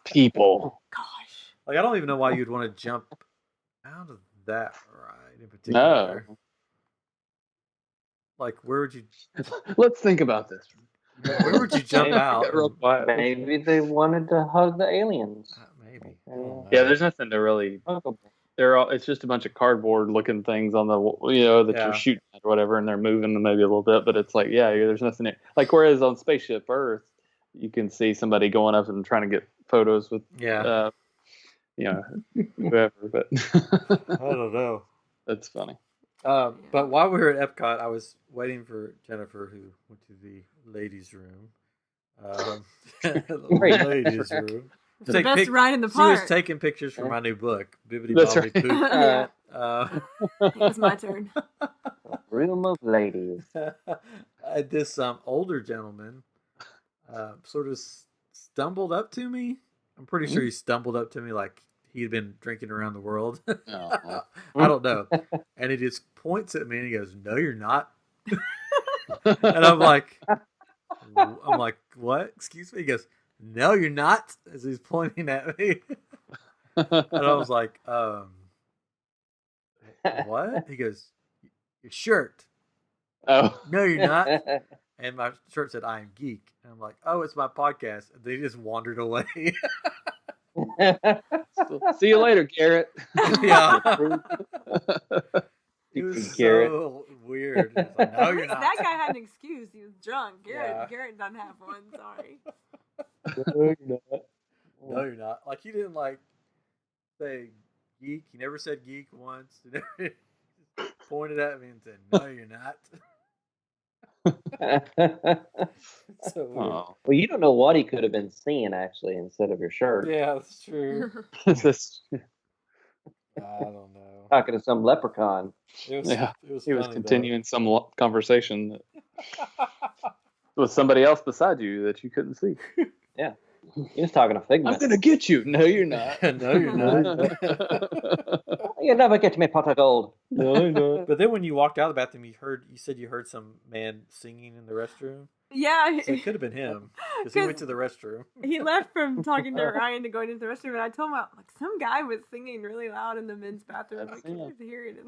People. Gosh. I don't even know why you'd want to jump out of that ride in particular. No. Where would you... Let's think about this. Where would you jump out? Maybe they wanted to hug the aliens. Maybe. Yeah, there's nothing to really... It's just a bunch of cardboard looking things on the that you're shooting at or whatever, and they're moving them maybe a little bit, but it's there's nothing whereas on Spaceship Earth you can see somebody going up and trying to get photos with whoever, but I don't know. That's funny. But while we were at Epcot, I was waiting for Jennifer, who went to the ladies' room. Ladies' room. The best ride in the park. She was taking pictures for my new book, Bibbidi-Bobbidi-Poop. It was my turn. Room of ladies. This older gentleman sort of stumbled up to me. I'm pretty sure he stumbled up to me like he had been drinking around the world. I don't know. And he just points at me and he goes, "No, you're not." And I'm like, what? Excuse me? He goes, "No, you're not," as he's pointing at me. And I was like, what? He goes, "Your shirt." Oh. "No, you're not." And my shirt said, "I am Geek." And I'm like, "Oh, it's my podcast." And they just wandered away. See you later, Garrett. Yeah. It was so weird. It was "No, you're not." That guy had an excuse. He was drunk. Garrett doesn't have one. Sorry. No, you're not. No, you're not. He didn't say geek. He never said geek once. He never pointed at me and said, "No, you're not." So weird. Well, you don't know what he could have been seeing actually instead of your shirt. Yeah, that's true. I don't know. Talking to some leprechaun. It was he was continuing some conversation with somebody else beside you that you couldn't see. Yeah. He was talking to Figment. "I'm gonna get you." "No, you're not." No, you're not. "You'll never get me, pot of gold." No, you're not. But then when you walked out of the bathroom, you said you heard some man singing in the restroom. Yeah. So it could have been him because he went to the restroom. He left from talking to Ryan to going into the restroom, and I told him some guy was singing really loud in the men's bathroom. I can't hear it.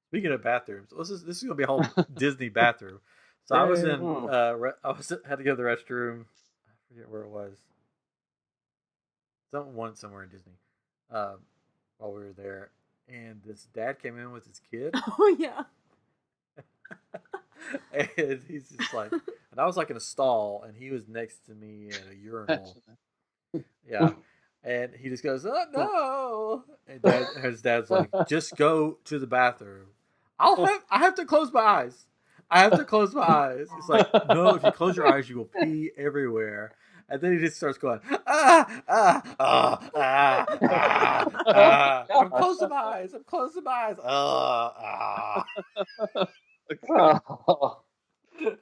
Speaking of bathrooms, this is gonna be a whole Disney bathroom. So I was in. Had to go to the restroom. I forget where it was. Somewhere in Disney. While we were there, and this dad came in with his kid. Oh yeah. And he's just and I was in a stall, and he was next to me in a urinal. Yeah. And he just goes, "Oh no!" And his dad's like, "Just go to the bathroom." I have to close my eyes. I have to close my eyes. It's like, "No, if you close your eyes, you will pee everywhere." And then he just starts going, I'm closing my eyes. I'm closing my eyes.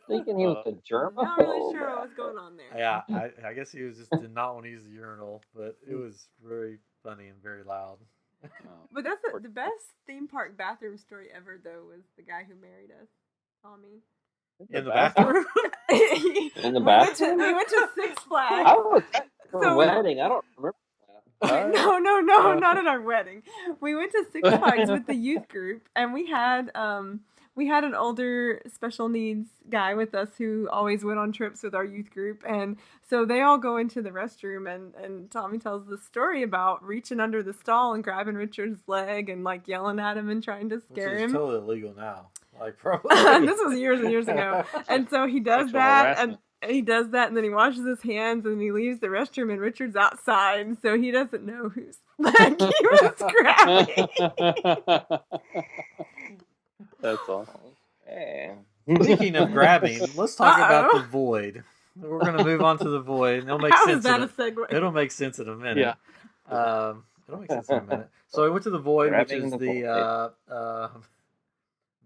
Thinking he was a germaphobe. Not really sure what was going on there. Yeah, I guess he was just did not want to use the urinal, but it was very funny and very loud. But that's the best theme park bathroom story ever, though, was the guy who married us, Tommy. In the bathroom? In the bathroom? We went to Six Flags. I was for a So- wedding. I don't remember that. No, not at our wedding. We went to Six Flags with the youth group, and we had an older special needs guy with us who always went on trips with our youth group, and so they all go into the restroom, and Tommy tells the story about reaching under the stall and grabbing Richard's leg and like yelling at him and trying to scare Which is him. totally illegal now. Like probably. This was years and years ago, and so he does Sexual that, harassment. and he does that, and then he washes his hands, and he leaves the restroom, and Richard's outside, so he doesn't know whose leg he was grabbing. That's awesome. Yeah. Speaking of grabbing, let's talk about Uh-oh. the void. We're going to move on to the void. It'll make How sense. is that a segue? It'll make sense in a minute. Yeah. It'll make sense in a minute. So we went to the void, which Grabbing is the the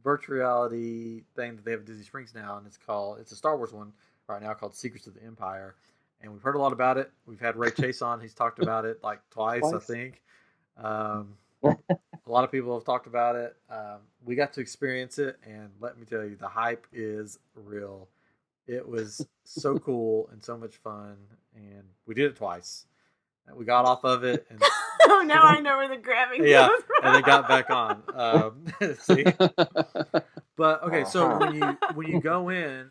virtual reality thing that they have at Disney Springs now, and it's a Star Wars one right now called Secrets of the Empire. And we've heard a lot about it. We've had Ray Chase on. He's talked about it like twice. I think. A lot of people have talked about it. We got to experience it, and let me tell you, the hype is real. It was so cool and so much fun, and we did it twice. And we got off of it, and Oh, now I know where the grabbing yeah, goes from. and then got back on. See, but okay, so when you go in,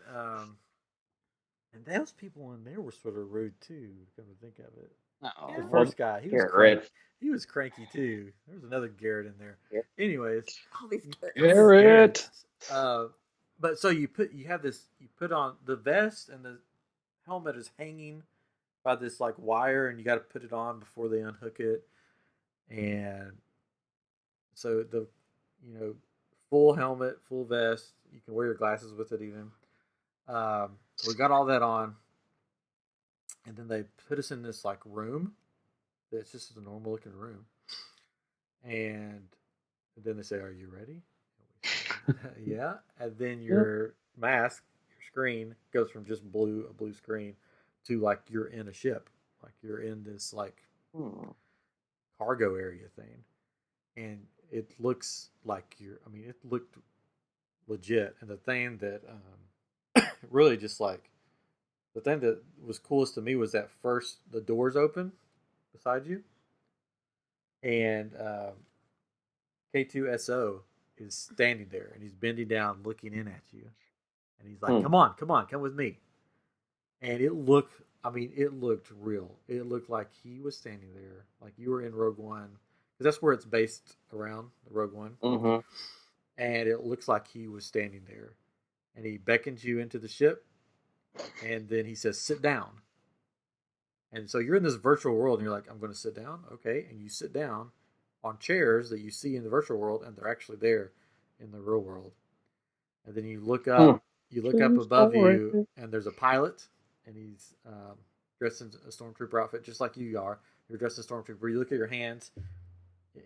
and those people in there were sort of rude too. Come to think of it, the first guy, he was cranky. He was cranky too. There was another Garrett in there. Yep. Anyways, All these kids. Garrett. But so you put on the vest, and the helmet is hanging by this like wire, and you got to put it on before they unhook it. And so the full helmet, full vest, you can wear your glasses with it even. So we got all that on, and then they put us in this like room. It's just a normal looking room, and then they say, "Are you ready?" Yeah, and then your mask, your screen goes from just a blue screen to like you're in a ship, like you're in this like cargo area thing, and it looks like it looked legit. And the thing that really just like the thing that was coolest to me was that first the doors open beside you, and K2SO is standing there, and he's bending down looking in at you, and he's like, come on, come with me. And it looked real. It looked like he was standing there, like you were in Rogue One, because that's where it's based around, the Rogue One. Mm-hmm. And it looks like he was standing there, and he beckons you into the ship, and then he says, sit down. And so you're in this virtual world, and you're like, I'm going to sit down. Okay. And you sit down on chairs that you see in the virtual world, and they're actually there in the real world. And then you look up, above you, and there's a pilot, and he's dressed in a Stormtrooper outfit, just like you are. You're dressed in Stormtrooper. You look at your hands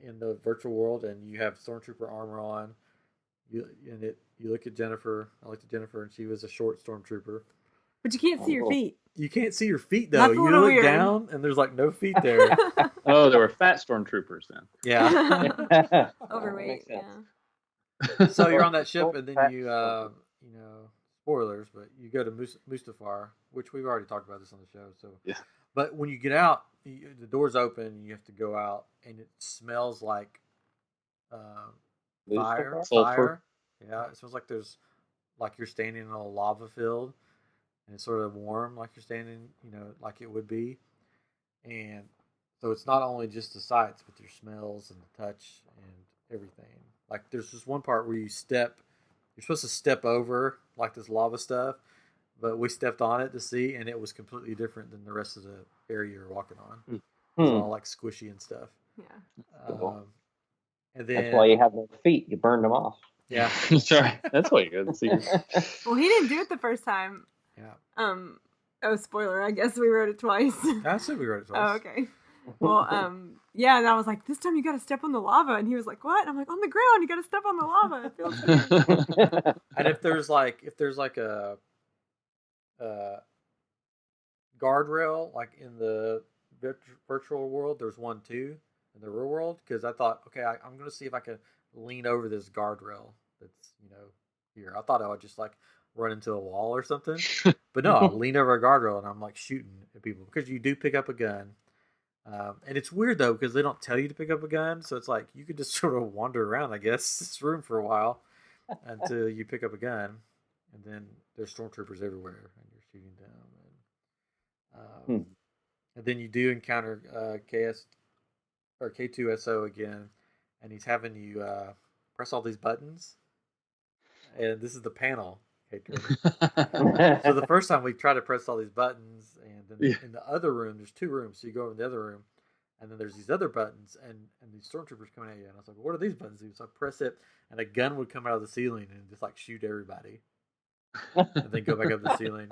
in the virtual world, and you have Stormtrooper armor on. You look at Jennifer. I looked at Jennifer, and she was a short Stormtrooper. But you can't see your feet. You can't see your feet, though. That's a You little look weird. down, and there's like no feet there. Oh, there were fat stormtroopers then. Yeah. Overweight. Makes Yeah. sense. So you're on that ship, and then you spoilers, but you go to Mustafar, which we've already talked about this on the show. So Yeah. But when you get out, the doors open, and you have to go out, and it smells like fire. Sulfur. Yeah, it smells like you're standing in a lava field, and it's sort of warm, like you're standing, like it would be. And so it's not only just the sights, but your smells and the touch and everything. Like there's this one part where you're supposed to step over like this lava stuff, but we stepped on it to see, and it was completely different than the rest of the area you're walking on. It was all like squishy and stuff. Yeah. And then That's why you have no feet. You burned them off. yeah, Sorry. That's why you're good. See. Well, he didn't do it the first time. yeah. Oh, spoiler! I guess we wrote it twice. I said we wrote it twice. Oh, okay. Well, yeah, and I was like, this time you got to step on the lava, and he was like, what? And I'm like, on the ground, you got to step on the lava. It feels weird. And if there's like a guardrail like in the virtual world, there's one too in the real world, because I thought, okay, I'm going to see if I can lean over this guardrail that's here. I thought I would just like run into a wall or something. But no, I lean over a guardrail and I'm like shooting at people because you do pick up a gun. And it's weird though because they don't tell you to pick up a gun, so it's like you could just sort of wander around, I guess, this room for a while until you pick up a gun, and then there's stormtroopers everywhere, and you're shooting them. And then you do encounter KS or K2SO again, and he's having you press all these buttons, and this is the panel. So the first time we try to press all these buttons, and then in the other room, there's 2 rooms, so you go over in the other room, and then there's these other buttons, and these stormtroopers coming at you, and I was like, what are these buttons do? So I press it, and a gun would come out of the ceiling and just like shoot everybody, and then go back up the ceiling.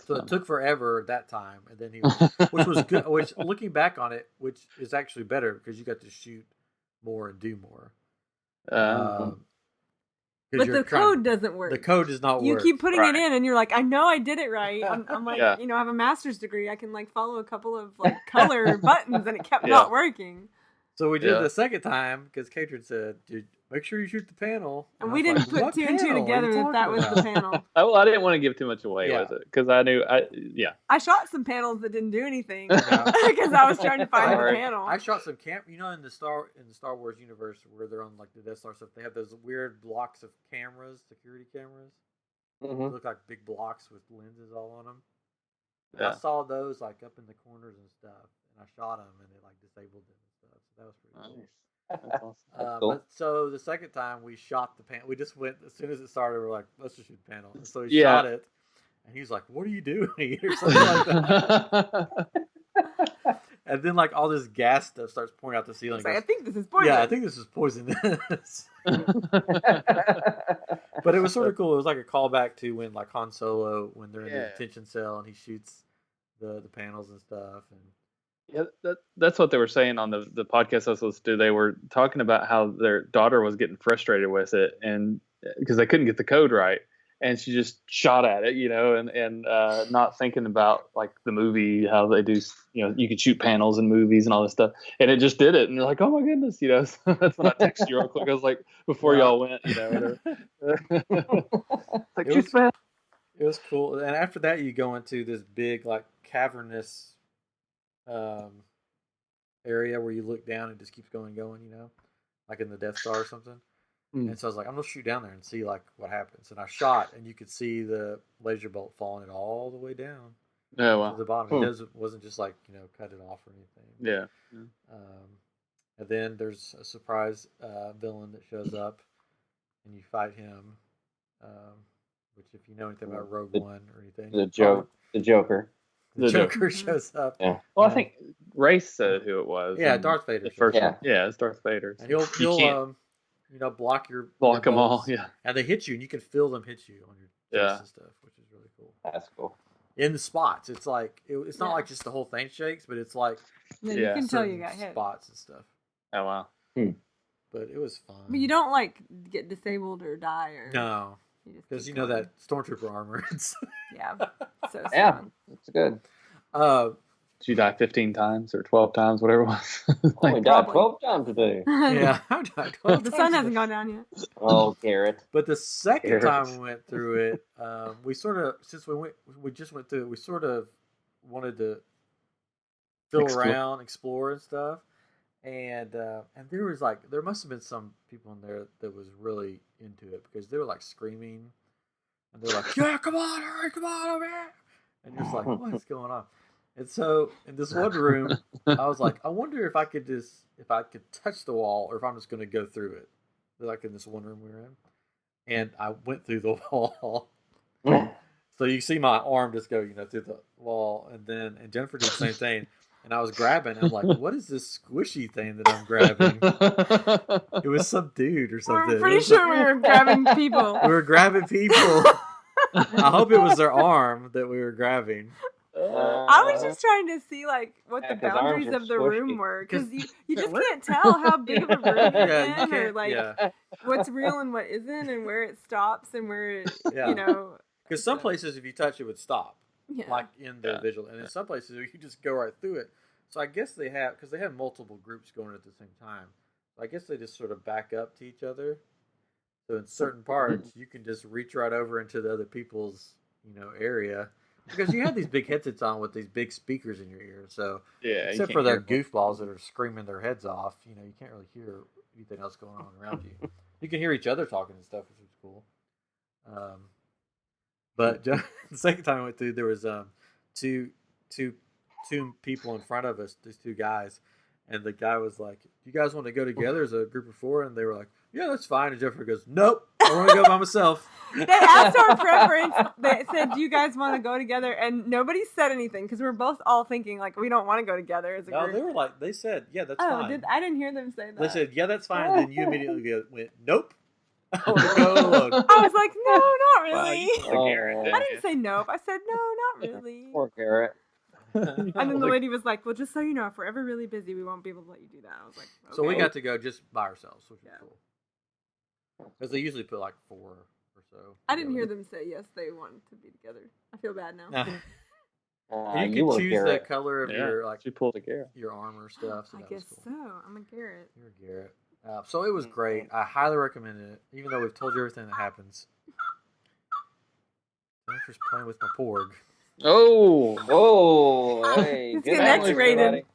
So it took forever that time, and then which was good. Which looking back on it, which is actually better because you got to shoot more and do more. But the code doesn't work. The code does not work. You keep putting it in, and you're like, I know I did it right. I'm like, I have a master's degree. I can like follow a couple of like color buttons, and it kept not working. So we did it the second time because Katrin said, "Dude, make sure you shoot the panel." And we didn't put 2 and 2 together that was the panel. Well, I didn't want to give too much away with it because I knew, I shot some panels that didn't do anything because I was trying to find the panel. I shot some in the Star Wars universe where they're on like the Death Star stuff. They have those weird blocks of cameras, security cameras. They look like big blocks with lenses all on them. Yeah. I saw those like up in the corners and stuff, and I shot them, and it like disabled them and stuff. So that was pretty cool. That's awesome. That's cool. But so the second time we shot the panel, we just went as soon as it started. We're like, let's just shoot the panel. And so he shot it, and he was like, "What are you doing?" or something like that. And then like all this gas stuff starts pouring out the ceiling. Like, I think this is poison. Yeah, I think this is poisonous. But it was sort of cool. It was like a callback to when like Han Solo, when they're in the detention cell and he shoots the panels and stuff. And that's what they were saying on the podcast I was listening to. They were talking about how their daughter was getting frustrated with it, and because they couldn't get the code right, and she just shot at it, and not thinking about like the movie, how they do, you could shoot panels in movies and all this stuff, and it just did it, and you're like, oh my goodness, So that's when I texted you real quick. I was like, before y'all went, like, it was cool. And after that, you go into this big like cavernous area where you look down and it just keeps going, like in the Death Star or something. And so I was like, I'm gonna shoot down there and see like what happens. And I shot, and you could see the laser bolt falling it all the way down to the bottom. It wasn't just like cut it off or anything. And then there's a surprise villain that shows up, and you fight him. Which, if you know anything about Rogue One or anything, the Joker. The Joker shows up. Yeah. Well, I think Race said who it was. Yeah, Darth Vader. The first one. Yeah, it's Darth Vader. And he'll block your them all. Yeah. And they hit you, and you can feel them hit you on your chest and stuff, which is really cool. That's cool. In the spots, it's like it's not like just the whole thing shakes, but it's like you can tell you got hit. Spots and stuff. Oh wow. But it was fun. But you don't like get disabled or die or no. Because that Stormtrooper armor. Yeah. So it's good. Did you die 15 times or 12 times, whatever it was? I died 12 times today. Yeah, I died 12 times. The sun hasn't gone down yet. Oh, Garrett. But the second time we went through it, we sort of, since we just went through it, we sort of wanted to explore and stuff. And there was there must have been some people in there that was really into it because they were like screaming, and they're like, "Yeah, come on, hurry, come on over here!" And you're just like, "What's going on?" And so in this one room, I was like, "I wonder if I could touch the wall, or if I'm just going to go through it." Like in this one room we were in, and I went through the wall. So you see my arm just go, through the wall, and Jennifer did the same thing. And I was grabbing. I'm like, what is this squishy thing that I'm grabbing? It was some dude or something. I'm pretty sure we were grabbing people. We were grabbing people. I hope it was their arm that we were grabbing. I was just trying to see what the boundaries of the room were, because you just can't tell how big of a room you're in, or what's real and what isn't, and where it stops and where it, Because some places, if you touch it, would stop. Yeah. Like in the visual, and in some places you just go right through it. So I guess they have multiple groups going at the same time. So I guess they just sort of back up to each other, So in certain parts, you can just reach right over into the other people's, area. Because you have these big headsets on with these big speakers in your ear. So except for the goofballs that are screaming their heads off, you can't really hear anything else going on around you. You can hear each other talking and stuff, which is cool. But the second time I went through, there was two people in front of us, these two guys, and the guy was like, "You guys want to go together as a group of 4?" And they were like, "Yeah, that's fine." And Jeffrey goes, "Nope, I want to go by myself." They asked our preference. They said, "Do you guys want to go together?" And nobody said anything because we're both all thinking like we don't want to go together as a group. No, they were like, they said, "Yeah, that's fine." I didn't hear them say that. They said, "Yeah, that's fine." And then you immediately went, "Nope, I want to go alone." I was like, "No, not really." Garrett, I didn't say nope. I said, "No, not really." Poor Garrett. And then the lady was like, "Well, just so you know, if we're ever really busy, we won't be able to let you do that." I was like, okay. So we got to go just by ourselves, which was cool. Because they usually put like 4 or so. I didn't hear them say yes, they wanted to be together. I feel bad now. You could choose the color of you pulled a Garrett. your armor stuff. So I that guess was cool. so. I'm a Garrett. You're a Garrett. So it was great. I highly recommend it, even though we've told you everything that happens. Jennifer's playing with my porg. Oh, hey. It's good getting night, X-rated. everybody.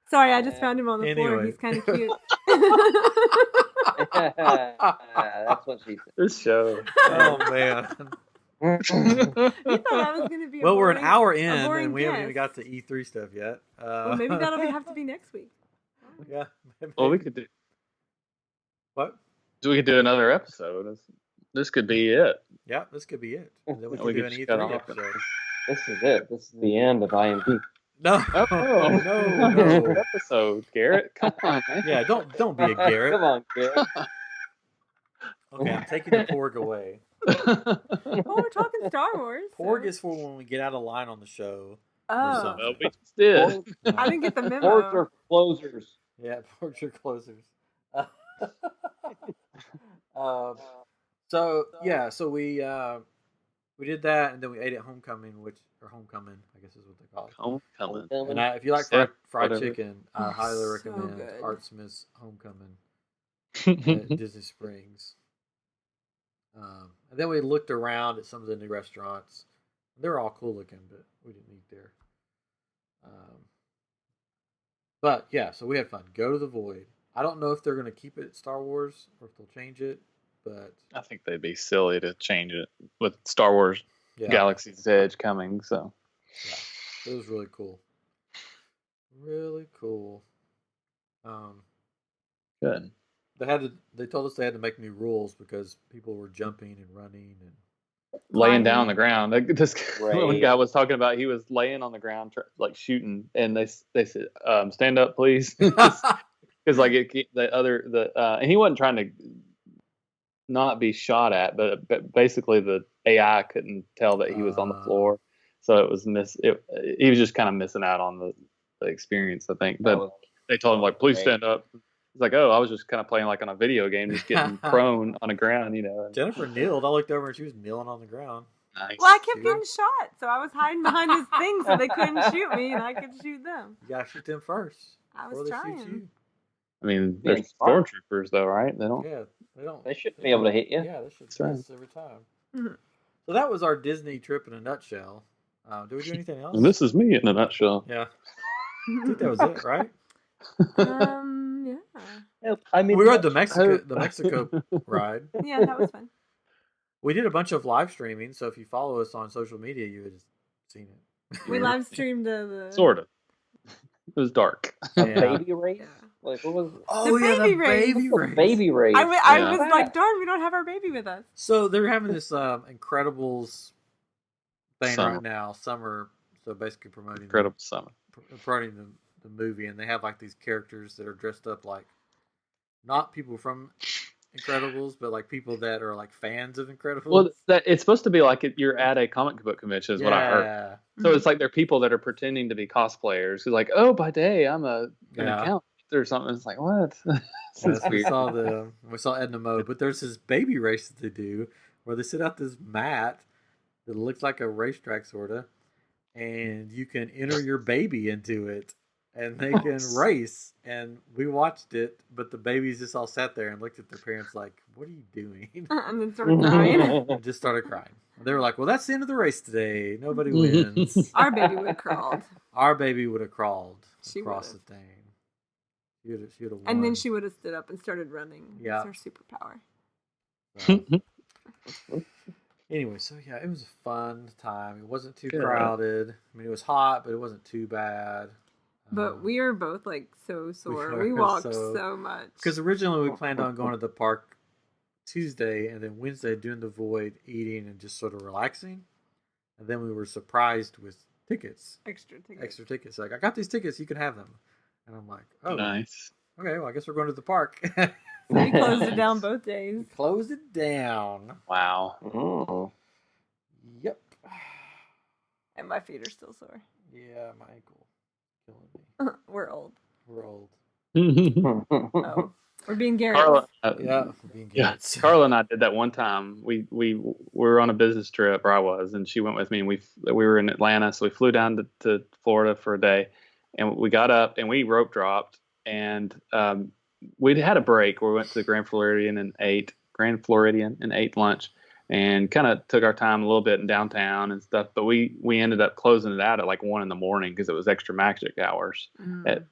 Sorry, I just found him on the floor. Anyway. He's kind of cute. That's what she said. This show. Oh, man. You thought I was going to be a Well, we're boring, an hour a in, boring and we haven't even guest. got to E3 stuff yet. Well, maybe that'll have to be next week. Yeah. Maybe. Well, we could do. What? We could do another episode. This could be it. Yeah, this could be it. And then we We could do could an just cut E3 off. episode. This is it. This is the end of iamGEEK. No, no. Episode, Garrett. Come on, man. Yeah, don't be a Garrett. Come on, Garrett. Okay, I'm taking the porg away. Oh, we're talking Star Wars. Porg is for when we get out of line on the show. Oh, something. Well, we just did. I didn't get the memo. Porgs are closers. Yeah, porgs are closers. So we did that, and then we ate at Homecoming, Homecoming, I guess is what they call it. Homecoming. And if you like Yeah, fried whatever. chicken, I highly So recommend good. Art Smith's Homecoming at Disney Springs. And then we looked around at some of the new restaurants. They're all cool looking, but we didn't eat there. But yeah, so we had fun. Go to the Void. I don't know if they're going to keep it at Star Wars or if they'll change it, but I think they'd be silly to change it with Star Wars yeah, Galaxy's Edge coming. So it was really cool. Really cool. good. They told us they had to make new rules because people were jumping and running and Laying down on the ground. Like, this Right. one guy was talking about, he was laying on the ground, like shooting, and they said, "Stand up, please," because like and he wasn't trying to not be shot at, but basically the AI couldn't tell that he was on the floor, so it was he was just kind of missing out on the experience, I think. But they told him, like, "Please stand up." It's like, oh, I was just kind of playing like on a video game, just getting prone on the ground, Jennifer kneeled. I looked over and she was kneeling on the ground. Nice. Well, I kept getting shot, so I was hiding behind this thing so they couldn't shoot me, and I could shoot them. You gotta shoot them first. I was before they shoot trying. you. I mean, Being they're smart. stormtroopers, though, right? They don't. Yeah, they don't. They shouldn't be able to hit you. Yeah, they should That's right. miss every time. Mhm. So that was our Disney trip in a nutshell. Do we do anything else? And this is me in a nutshell. Yeah, I think that was it, right? Yeah. I mean, We rode the Mexico ride. Yeah, that was fun. We did a bunch of live streaming, so if you follow us on social media, you would have seen it. We live streamed the Sort of. It was dark. Yeah. baby race. Yeah. Like what was it? Oh, The yeah, baby the race. baby What's a race. baby race. I Yeah. was like, darn, we don't have our baby with us. So they're having this Incredibles thing Summer. right now, summer. So basically promoting Incredible Summer. promoting the movie, and they have like these characters that are dressed up like not people from Incredibles, but like people that are like fans of Incredibles. Well, it's supposed to be like you're at a comic book convention, is what I heard. So it's like they're people that are pretending to be cosplayers. Who's like, oh, by day I'm an Yeah. accountant or something. It's like, what? This is we weird. saw Edna Mode, but there's this baby race that they do where they sit out this mat that looks like a racetrack sorta, and you can enter your baby into it. and they can race. And we watched it, but the babies just all sat there and looked at their parents like, "What are you doing?" And then started crying. And just started crying. They were like, "Well, that's the end of the race today. Nobody wins." Our baby would have crawled. Our baby would have crawled She across would've. the thing. She would have won. And then she would have stood up and started running. Yeah. That's her superpower. So, anyway, so yeah, it was a fun time. It wasn't too Good. crowded. I mean, it was hot, but it wasn't too bad. But we were both like so sore. We were walked so- so much. Because originally we planned on going to the park Tuesday and then Wednesday doing the void, eating, and just sort of relaxing. And then we were surprised with tickets, Extra tickets. extra tickets. Like, I got these tickets, you can have them. And I'm like, oh, Nice. okay, well, I guess we're going to the park. So we closed it down both days. Closed it down. Wow. Oh. Yep. And my feet are still sore. Yeah, my ankle killing me. We're old. We're old. Oh. We're being Garrett. Carla, Yeah, being yeah. Garrett's. Carla and I did that one time. We were on a business trip, or I was, and she went with me. And we were in Atlanta, so we flew down to Florida for a day, and we got up and we rope dropped, and we'd had a break where we went to the Grand Floridian and ate lunch, and kind of took our time a little bit in downtown and stuff. But we ended up closing it out at like 1 a.m. because it was extra magic hours at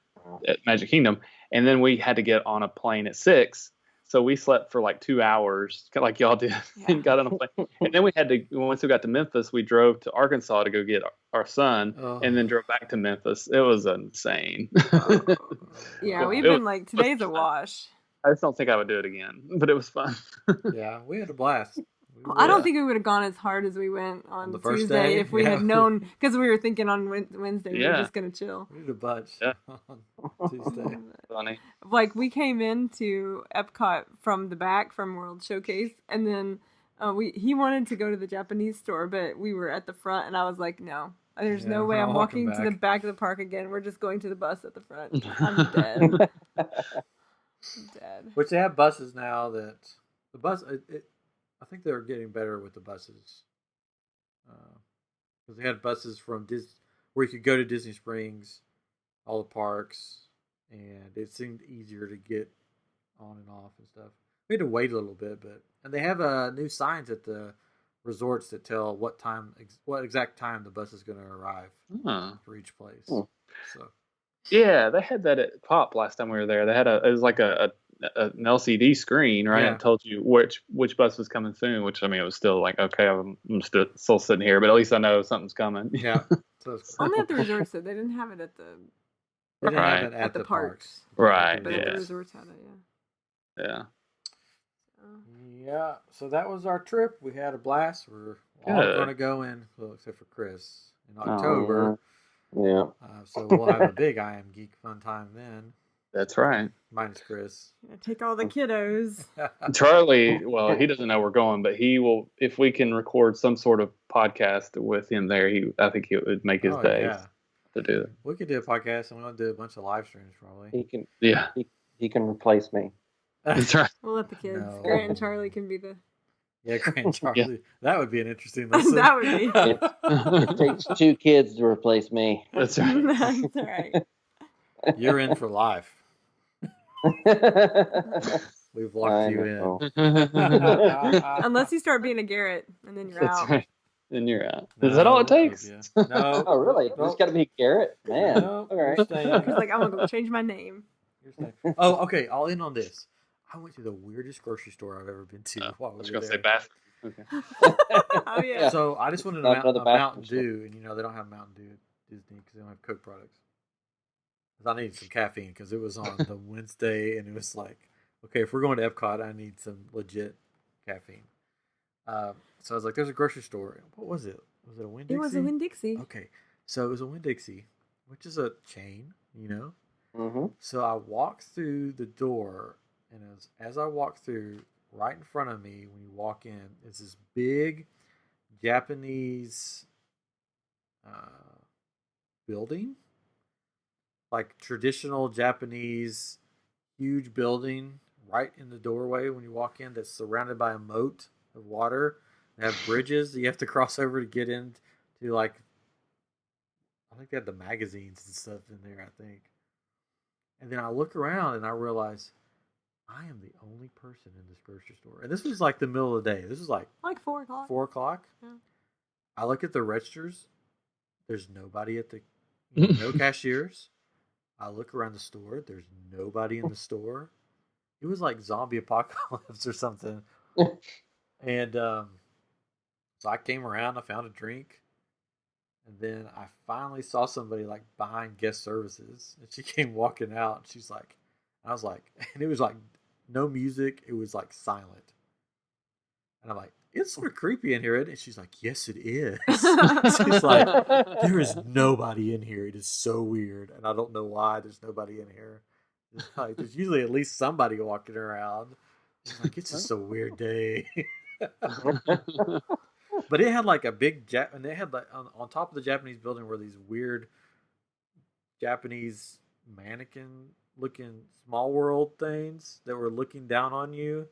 Magic Kingdom. And then we had to get on a plane at 6. So we slept for like 2 hours, kind of like y'all did, and got on a plane. And then once we got to Memphis, we drove to Arkansas to go get our son, and then drove back to Memphis. It was insane. Yeah, we've It been was- like, today's a wash. I just don't think I would do it again, but it was fun. Yeah, we had a blast. Well, I don't think we would have gone as hard as we went on the first Tuesday day? if we Yeah. had known, because we were thinking on Wednesday we were Yeah. just going to chill. We did a bunch Yeah. on Tuesday. Funny. Like, we came into Epcot from the back from World Showcase, and then he wanted to go to the Japanese store, but we were at the front, and I was like, no, there's no Yeah, way we're I'm not walking walking to the back. back of the park again. We're just going to the bus at the front. I'm dead. I'm dead. Which they have buses now that the bus. I think they're getting better with the buses. Because they had buses from where you could go to Disney Springs, all the parks, and it seemed easier to get on and off and stuff. We had to wait a little bit, and they have new signs at the resorts that tell what exact time the bus is going to arrive Huh. for each place. Hmm. So Yeah, they had that at Pop last time we were there. They had it was like an LCD screen, right? Yeah. It told you which bus was coming soon. Which, I mean, it was still like, okay, I'm still sitting here, but at least I know something's coming. yeah, so it's Only at the resorts, though. They didn't have it at the They didn't have Right. it at the the parks. Right, but at the yeah. resorts had it, yeah. Yeah. Yeah, so that was our trip. We had a blast. We're all Good. going to go in, well, except for Chris, in October. Yeah. So we'll have a big iamGEEK fun time then, That's right. minus Chris. Yeah, take all the kiddos. Charlie, well, he doesn't know we're going, but he will, if we can record some sort of podcast with him there, I think it would make his Oh, day yeah. to do it. We could do a podcast and we'll do a bunch of live streams probably. Yeah. He can replace me. That's right. We'll let the kids. No. Grant and Charlie can be the. Yeah, Grant Charlie. That would be an interesting lesson. That would be. It takes 2 kids to replace me. That's right. That's all right. You're in for life. We've locked you know. in. Unless you start being a Garrett, and then you're That's out. right. Then you're out. Is that all it we'll keep takes? you. No. Oh, really? Nope. It's got to be Garrett? Man. No, All right. you're staying. He's like, I'm gonna go change my name. You're staying. Oh, okay. I'll end on this. I went to the weirdest grocery store I've ever been to. While I we was were going to there. say Bath. Okay. Oh yeah. So I just wanted a, Not Mount, another a bathroom Mountain store. Dew, and they don't have Mountain Dew at Disney because they don't have Coke products. 'Cause I needed some caffeine because it was on the Wednesday, and it was like, okay, if we're going to Epcot, I need some legit caffeine. So I was like, "There's a grocery store. What was it? Was it a Winn-Dixie?" It was a Winn-Dixie. Okay, so it was a Winn-Dixie, which is a chain, Mm-hmm. So I walked through the door, and as I walked through, right in front of me, when you walk in, is this big Japanese building, like traditional Japanese, huge building right in the doorway when you walk in. That's surrounded by a moat of water. They have bridges that you have to cross over to get into, like, I think they had the magazines and stuff in there, I think. And then I look around and I realize I am the only person in this grocery store. And this was like the middle of the day. This was like 4 o'clock. 4 o'clock. Yeah. I look at the registers. There's nobody at the, no cashiers. I look around the store. There's nobody in the store. It was like zombie apocalypse or something. And so I came around. I found a drink. And then I finally saw somebody like behind guest services. And she came walking out. And she's like, I was like, and it was like no music. It was like silent. And I'm like, it's sort of creepy in here, isn't it? She's like, yes, it is. She's like, there is nobody in here. It is so weird. And I don't know why there's nobody in here. It's like, there's usually at least somebody walking around. She's like, it's just a weird day. But it had like a big, and they had like on top of the Japanese building were these weird Japanese mannequin looking small world things that were looking down on you.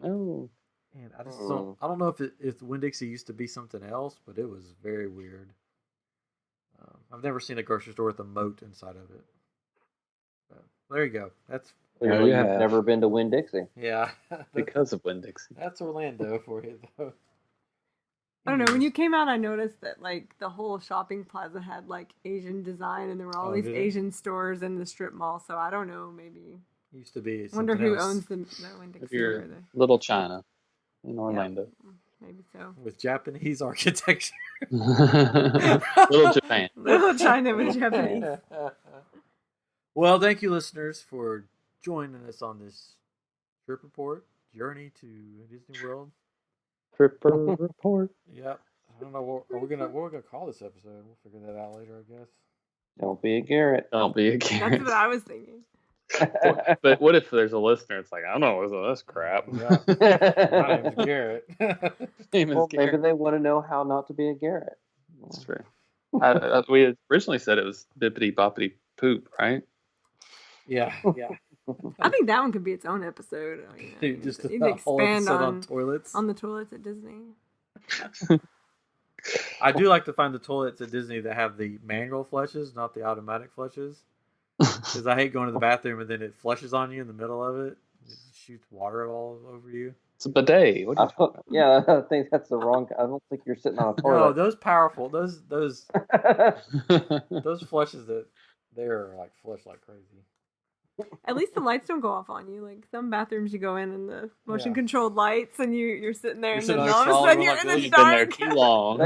Oh. And I just don't. I don't know if Winn-Dixie used to be something else, but it was very weird. I've never seen a grocery store with a moat inside of it. But there you go. That's Clearly, you've never been to Winn-Dixie. yeah. Because of Winn-Dixie. That's Orlando for you, though. I don't know. When you came out, I noticed that like the whole shopping plaza had like Asian design, and there were all these Asian stores in the strip mall. So I don't know. Maybe used to be. I wonder who else. owns the Winn-Dixie. Or Little China in Orlando. Yeah, maybe so. With Japanese architecture. Little Japan. Little China with Japanese. Well, thank you, listeners, for joining us on this trip report journey to Disney World. Tripper report. Yep. I don't know what we're gonna call this episode. We'll figure that out later, I guess. Don't be a Garrett. Don't be a That's Garrett. what I was thinking. But what if there's a listener? It's like, I don't know what's all this crap. Yeah. My name's Garrett. Well, maybe they want to know how not to be a Garrett. That's true. We had originally said it was Bibbidi-Bobbidi-Poop, right? Yeah. I think that one could be its own episode. Dude, just you a can whole expand episode on toilets. on the toilets at Disney. I do like to find the toilets at Disney that have the manual flushes, not the automatic flushes. Because I hate going to the bathroom and then it flushes on you in the middle of it. It shoots water all over you. It's a bidet. What are you talking about? Yeah, I think that's the wrong. I don't think you're sitting on a toilet. No, those powerful, those flushes that they're like flush like crazy. At least the lights don't go off on you. Like some bathrooms, you go in and the motion controlled lights, and you're sitting there, and then all of a sudden you're in the You've been there dark. too long.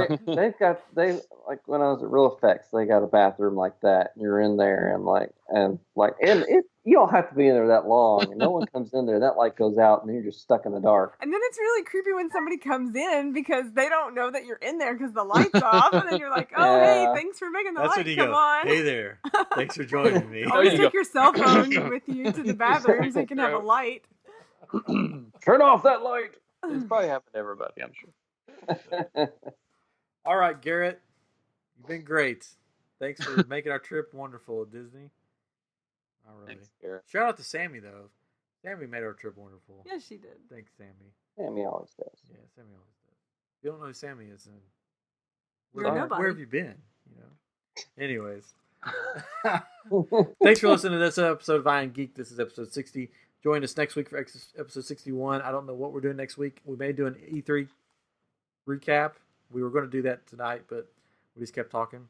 they like when I was at Real Effects, they got a bathroom like that. And you're in there and it you don't have to be in there that long. And no one comes in there. That light goes out, and then you're just stuck in the dark. And then it's really creepy when somebody comes in because they don't know that you're in there because the light's off, and then you're like, "Oh, hey, thanks for making the That's light when you come go, on." Hey there, thanks for joining me. Always take your cell phone with you to the bathroom so you can have a light. Turn off that light. It's probably happened to everybody, I'm sure. All right, Garrett, you've been great. Thanks for making our trip wonderful at Disney. Not really. Thanks, Garrett. Shout out to Sammy though. Sammy made our trip wonderful. Yes, she did. Thanks, Sammy. Sammy always does. Yeah, Sammy always does. If you don't know who Sammy is, then You're nobody. where have you been? You know. Anyways. Thanks for listening to this episode of iamGEEK. This is episode 60. Join us next week for episode 61. I don't know what we're doing next week. We may do an E3 recap. We were going to do that tonight, but we just kept talking.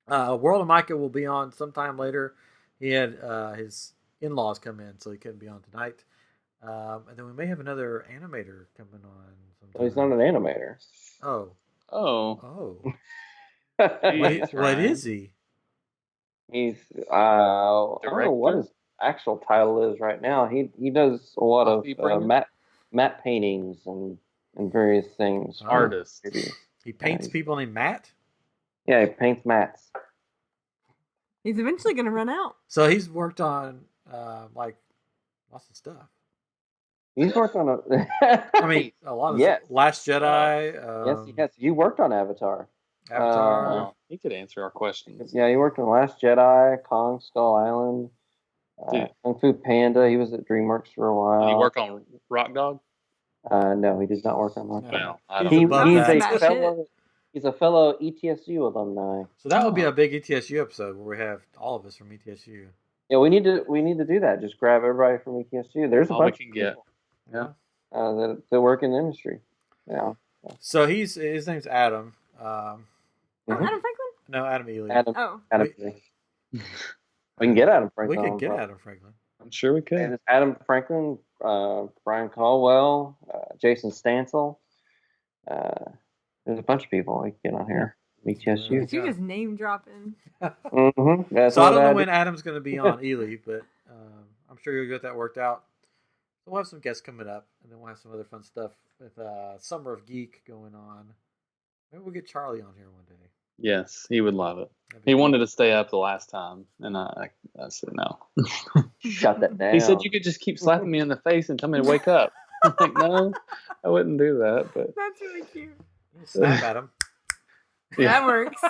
World of Micah will be on sometime later. He had his in-laws come in, so he couldn't be on tonight. And then we may have another animator coming on sometime. Well, he's not an animator. Oh. Jeez, What Ryan. is he? He's I don't know what his actual title is right now. He does a lot of matte paintings and various things. Artist. He paints people named Matt? Yeah, he paints mats. He's eventually going to run out. So he's worked on like lots of stuff. He's worked on I mean, a lot of Yes. stuff. Last Jedi. yes, he has. You worked on Avatar. Avatar. He could answer our questions. Yeah, he worked on Last Jedi, Kong Skull Island, Dude. Kung Fu Panda. He was at DreamWorks for a while. Did he work on Rock Dog? No, he did not work on Rock No. Dog. Well, I don't He- know. he's a fellow- He's a fellow ETSU alumni. So that would be a big ETSU episode where we have all of us from ETSU. Yeah, we need to do that. Just grab everybody from ETSU. There's a All we bunch can of get. people Yeah. that work in the industry. Yeah. So his name's Adam. Oh, Mhm. Adam Franklin? No, Adam Ely. Oh. Adam. We can get Adam Franklin. We could on, get bro. Adam Franklin. I'm sure we And could. it's Adam Franklin, Brian Caldwell, Jason Stansel. There's a bunch of people we can get on here. ETSU. Did you just name dropping? Mm-hmm. That's So I what don't know do. when Adam's going to be on Ely, but I'm sure you'll get that worked out. We'll have some guests coming up, and then we'll have some other fun stuff with Summer of Geek going on. Maybe we'll get Charlie on here one day. Yes, he would love it. That'd be He cool. wanted to stay up the last time, and I said no. Shut that down. He said you could just keep slapping me in the face and tell me to wake up. I'm like, no, I wouldn't do that. But That's really cute. You snap at him. That works.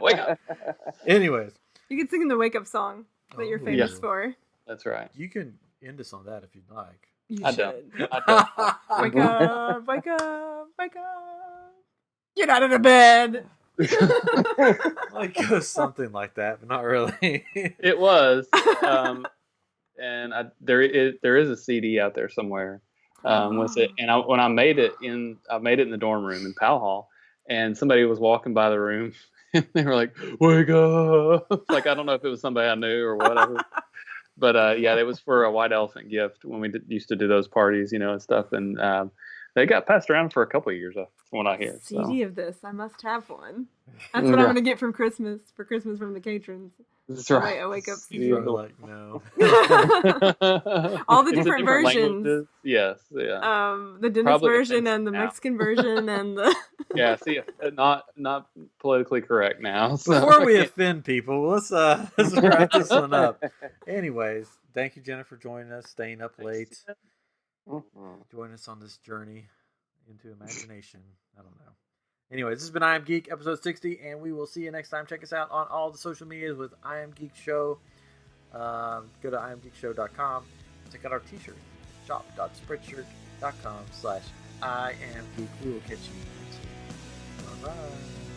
Wake up. Anyways, You can sing the wake up song that you're Oh, famous yeah. for. That's right. you can end us on that if you'd like. You I should. don't. I don't. Wake up, wake up, wake up. Get out of the bed. Like it was something like that, but not really. It was, and there is a CD out there somewhere with it. And when I made it in the dorm room in Powell Hall, and somebody was walking by the room, and they were like, "Wake up!" Like I don't know if it was somebody I knew or whatever, but yeah, it was for a white elephant gift when we used to do those parties, and stuff, and they got passed around for a couple of years, from what I hear. So. CD of this. I must have one. That's what I'm going to get for Christmas from the patrons. That's Oh, right. wait, I wake up You CD. were like, no. All the It's different versions. languages. Yes, yeah. The Dennis Probably version offensive and the now. Mexican version and the... Yeah, see, not politically correct now. So. Before we offend people, let's wrap this one up. Anyways, thank you, Jenna, for joining us, staying up late, joining us on this journey into imagination. I don't know. Anyways, this has been iamGEEK, episode 60, and we will see you next time. Check us out on all the social medias with iamGEEK Show. Go to iamgeekshow.com. Check out our t-shirt, shop.spreadshirt.com/iamGEEK. We will catch you next week. Bye-bye.